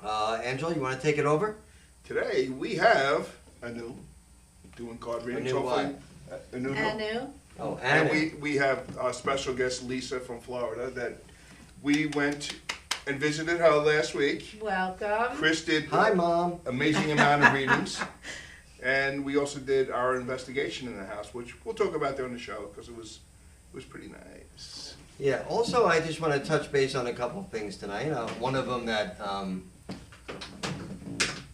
Angelo, you want to take it over? Today we have a new doing card readings. new hopefully. what? A new. Anu? Oh, And Anna. we have our special guest Lisa from Florida that we went and visited her last week. Welcome. Chris did Hi, Mom. amazing amount of readings, and we also did our investigation in the house, which we'll talk about during the show because it was pretty nice. Yeah, also I just want to touch base on a couple of things tonight. One of them that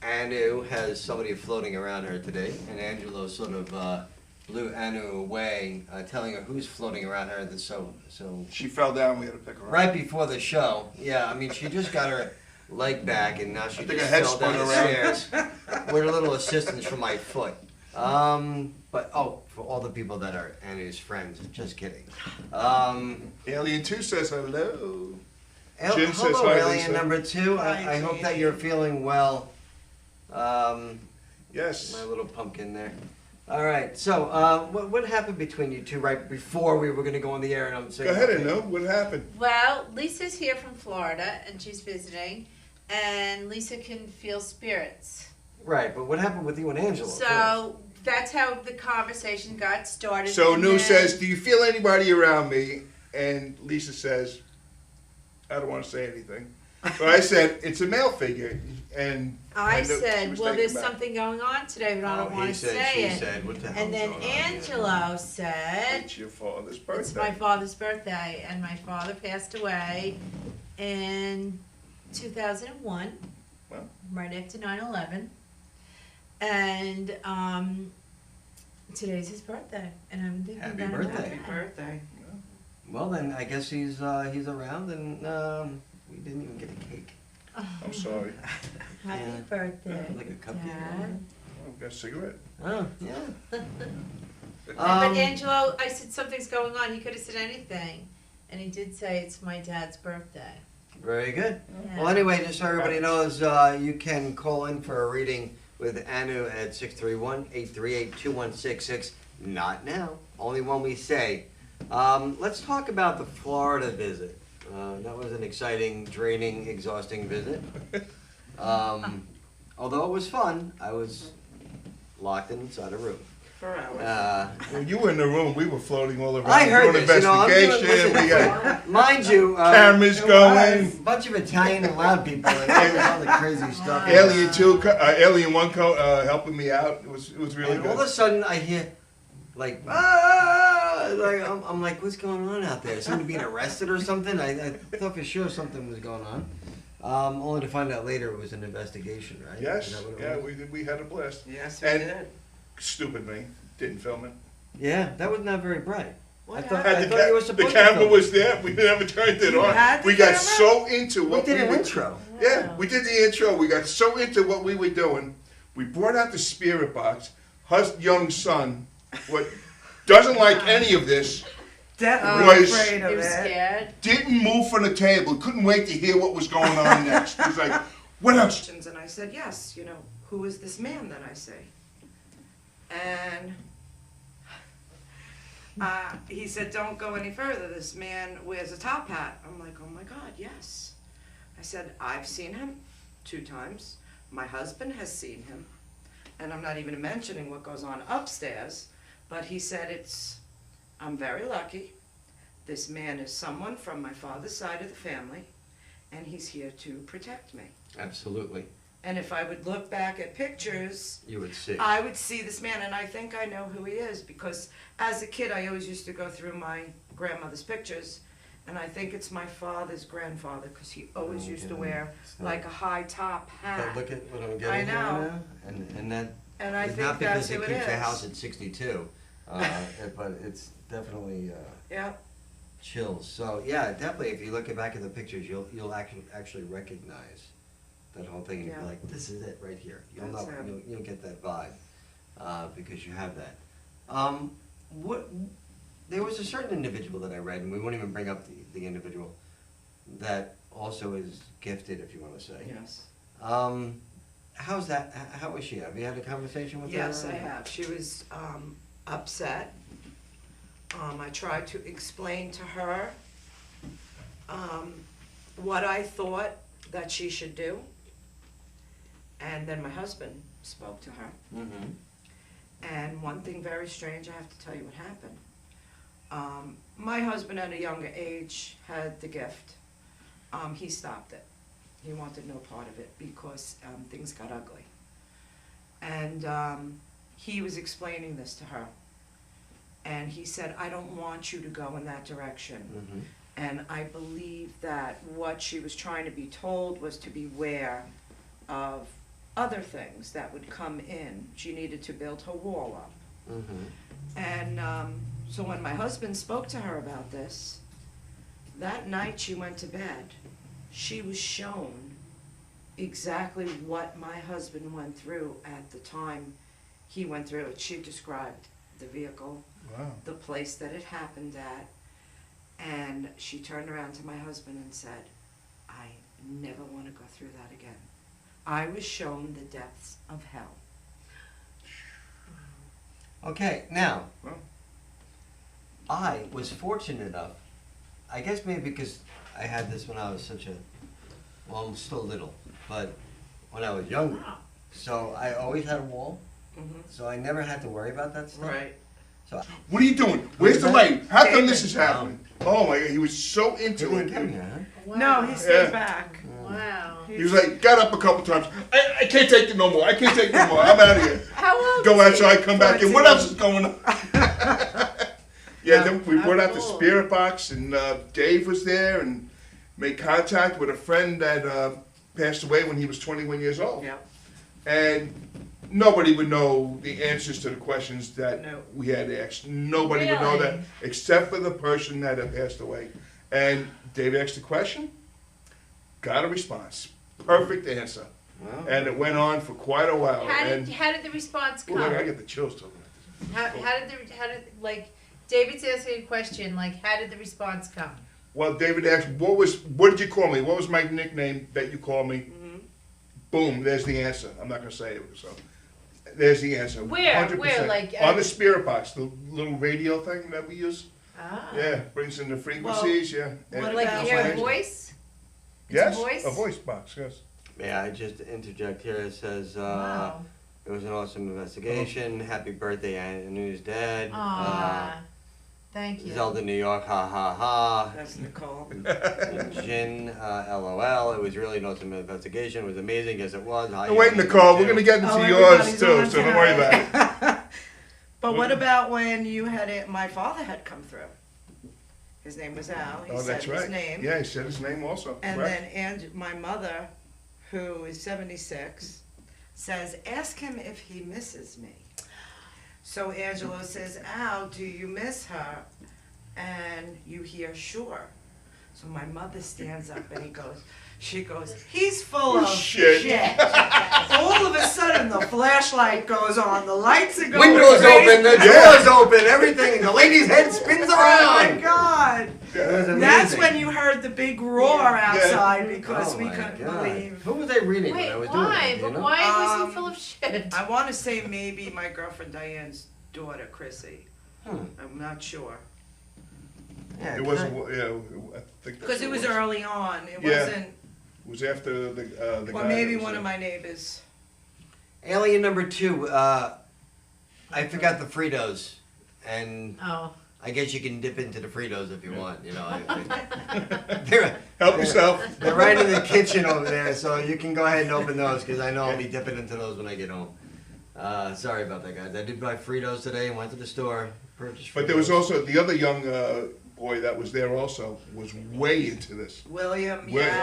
Anu has somebody floating around her today, and Angelo sort of blew Anu away, telling her who's floating around her. So She fell down. We had to pick her up. right before the show, yeah, I mean she just got her leg back, and now she I think just her head fell down spun the around. stairs with a little assistance from my foot. But for all the people that are Anu's friends, just kidding. Alien 2 says hello. Hello, Jim says hi, Alien Lisa. number 2. Hi, I hope that Jamie. you're feeling well. Yes. My little pumpkin there. All right. So, what happened between you two right before we were going to go on the air? And I'm saying, Go ahead, okay. Anu. What happened? Well, Lisa's here from Florida and she's visiting, and Lisa can feel spirits. Right, but what happened with you and Angela? So that's how the conversation got started. So and Anu then- says, "Do you feel anybody around me?" And Lisa says, "I don't want to say anything." So I said, "It's a male figure," and I know she said, was well, thinking there's about it. something going on today, but I don't Oh, want he to said, say she it. said, what the hell And is then going on here? Angelo said, It's your father's birthday. it's my father's birthday, and my father passed away in 2001, Well. right after 9/11. And today's his birthday, and I'm thinking Happy about birthday. Happy birthday. Well, then I guess he's around, and we didn't even get a cake. I'm sorry. Happy Yeah. birthday, Like a cupcake. Dad. I've got a cigarette. Oh, yeah. But Um, Angelo, I said something's going on. He could have said anything, and he did say it's my dad's birthday. Very good. Yeah. Well, anyway, just so everybody knows, you can call in for a reading with Anu at 631-838-2166. Not now. Only when we say. Let's talk about the Florida visit. That was an exciting, draining, exhausting visit. Although it was fun, I was locked inside a room. For hours. When you were in the room, we were floating all around. I heard doing this, I'm doing, investigation. We had mind you, cameras there was going. a bunch of Italian and loud people, and there was all the crazy stuff. Alien 2, Alien 1 helping me out. It was really And all of a good. sudden, I hear like, ah! Like I'm like, what's going on out there? Somebody being arrested or something? I thought for sure something was going on. Only to find out later it was an investigation, right? Is Yes, that what it yeah, was? we had a blast. Yes, we And- did. Stupid me, didn't film it. Yeah, that was not very bright. What I thought, happened? I And thought you were the supposed to camera film was it. there. We never turned it You on. had the We got camera? so into We what did we an were. intro. Yeah, we did the intro. We got so into what we were doing. We brought out the spirit box. Her young son, what doesn't like any of this, Definitely Was- afraid He of was it. scared. didn't move from the table. Couldn't wait to hear what was going on next. He was like, "What else?" And I said, yes, you know, who is this man that I say? And he said, don't go any further. This man wears a top hat. I'm like, oh my God, yes. I said, I've seen him 2 times. My husband has seen him. And I'm not even mentioning what goes on upstairs. But he said, I'm very lucky. This man is someone from my father's side of the family. And he's here to protect me. Absolutely, And if I would look back at pictures, you would see. I would see this man, and I think I know who he is, because as a kid I always used to go through my grandmother's pictures, and I think it's my father's grandfather, because he always used to wear like a high top But hat. look at what I'm I getting here know. now, and that And I is think not that's because it who it keeps the is. house at 62, but it's definitely Yeah, chills. So yeah, definitely. If you look back at the pictures, you'll actually recognize that whole thing, and you'd be Yeah. like, this is it right here. You'll That's know, it. you'll get that vibe, because you have that. There was a certain individual that I read, and we won't even bring up the individual, that also is gifted, if you wanna say. Yes. How's that, how was she? Have you had a conversation with her? Yes, I have. She was upset. I tried to explain to her what I thought that she should do. And then my husband spoke to her. Mm-hmm. And one thing very strange, I have to tell you what happened. My husband at a younger age had the gift. He stopped it. He wanted no part of it because things got ugly. And he was explaining this to her. And he said, I don't want you to go in that direction. Mm-hmm. And I believe that what she was trying to be told was to beware of other things that would come in. She needed to build her wall up. Mm-hmm. And so when my husband spoke to her about this, that night she went to bed, she was shown exactly what my husband went through at the time he went through it. She described the vehicle, Wow. the place that it happened at, and she turned around to my husband and said, I never want to go through that again. I was shown the depths of hell. Okay, now, Well. I was fortunate enough, I guess maybe because I had this when I was well, I'm still little, but when I was younger. So I always had a wall, so I never had to worry about that stuff. Right. So What are you doing? Where's the light? How come this is David. happening? Oh my God, he was so he into didn't it. come here, huh? Wow. No, he stayed Yeah. back. Wow. He was like, got up a couple times. I can't take it no more. I can't take it no more. I'm out of here. How old Go is he? outside, come back in. What else is going on? Yeah, then we How brought out the cool. spirit box, and Dave was there and made contact with a friend that passed away when he was 21 years old. Yeah. And nobody would know the answers to the questions that No. we had asked. Nobody would know that Really? except for the person that had passed away. And Dave asked the question, got a response. Perfect answer. Wow. And it went on for quite a while. How and did the response come? Look, I get the chills talking about this. How did like David's asking a question like how did the response come? Well, David asked, what did you call me? What was my nickname that you called me? Boom, there's the answer. I'm not gonna say it, so there's the answer. Where? 100%. Where? Like, on the spirit box, the little radio thing that we use. Ah. Yeah, brings in the frequencies. Yeah. what And- Like about you hear a Amazing. voice? It's Yes, a voice? box. Yes. May I just interject here? It says, Wow. it was an awesome investigation. Happy birthday, Anu's dad. Aw. Thank you. Zelda, New York, ha ha ha. That's Nicole. Jin, LOL. It was really an awesome investigation. It was amazing. Yes, it was. How Oh, you wait, doing, Nicole, we're too? gonna get into Oh, yours everybody's too, on so don't worry tonight. about it. But what about when you had it? My father had come through. His name was Al. He Oh, said that's his right. name. Yeah, he said his name also. And Correct. then my mother, who is 76, says, ask him if he misses me. So Angelo says, Al, do you miss her? And you hear, sure. So my mother stands up and she goes, he's full of Shit. shit. All of a sudden the flashlight goes on, the lights are going Windows crazy. open, the Yeah. doors open, everything, and the lady's head spins Oh my around. God. It was That's amazing. when you heard the big roar outside Oh because we my couldn't God. believe. Who was I reading Wait, when I was doing why? it? Do you But know? why was he Um, full of shit? I want to say maybe my girlfriend Diane's daughter, Chrissy. Hmm. I'm not sure. Yeah, It wasn't. kind- Yeah, I think. that's Because it what was early on. It Yeah. wasn't, It was after the guy. or maybe that was one of there. my neighbors. Alien number 2. I forgot the Fritos, and Oh. I guess you can dip into the Fritos if you want. You know, they're Help yourself. they're right in the kitchen over there, so you can go ahead and open those because I know I'll be dipping into those when I get home. Sorry about that, guys. I did buy Fritos today and went to the store, purchased Fritos. But there was also the other young boy that was there also was way into this. William, William. yeah.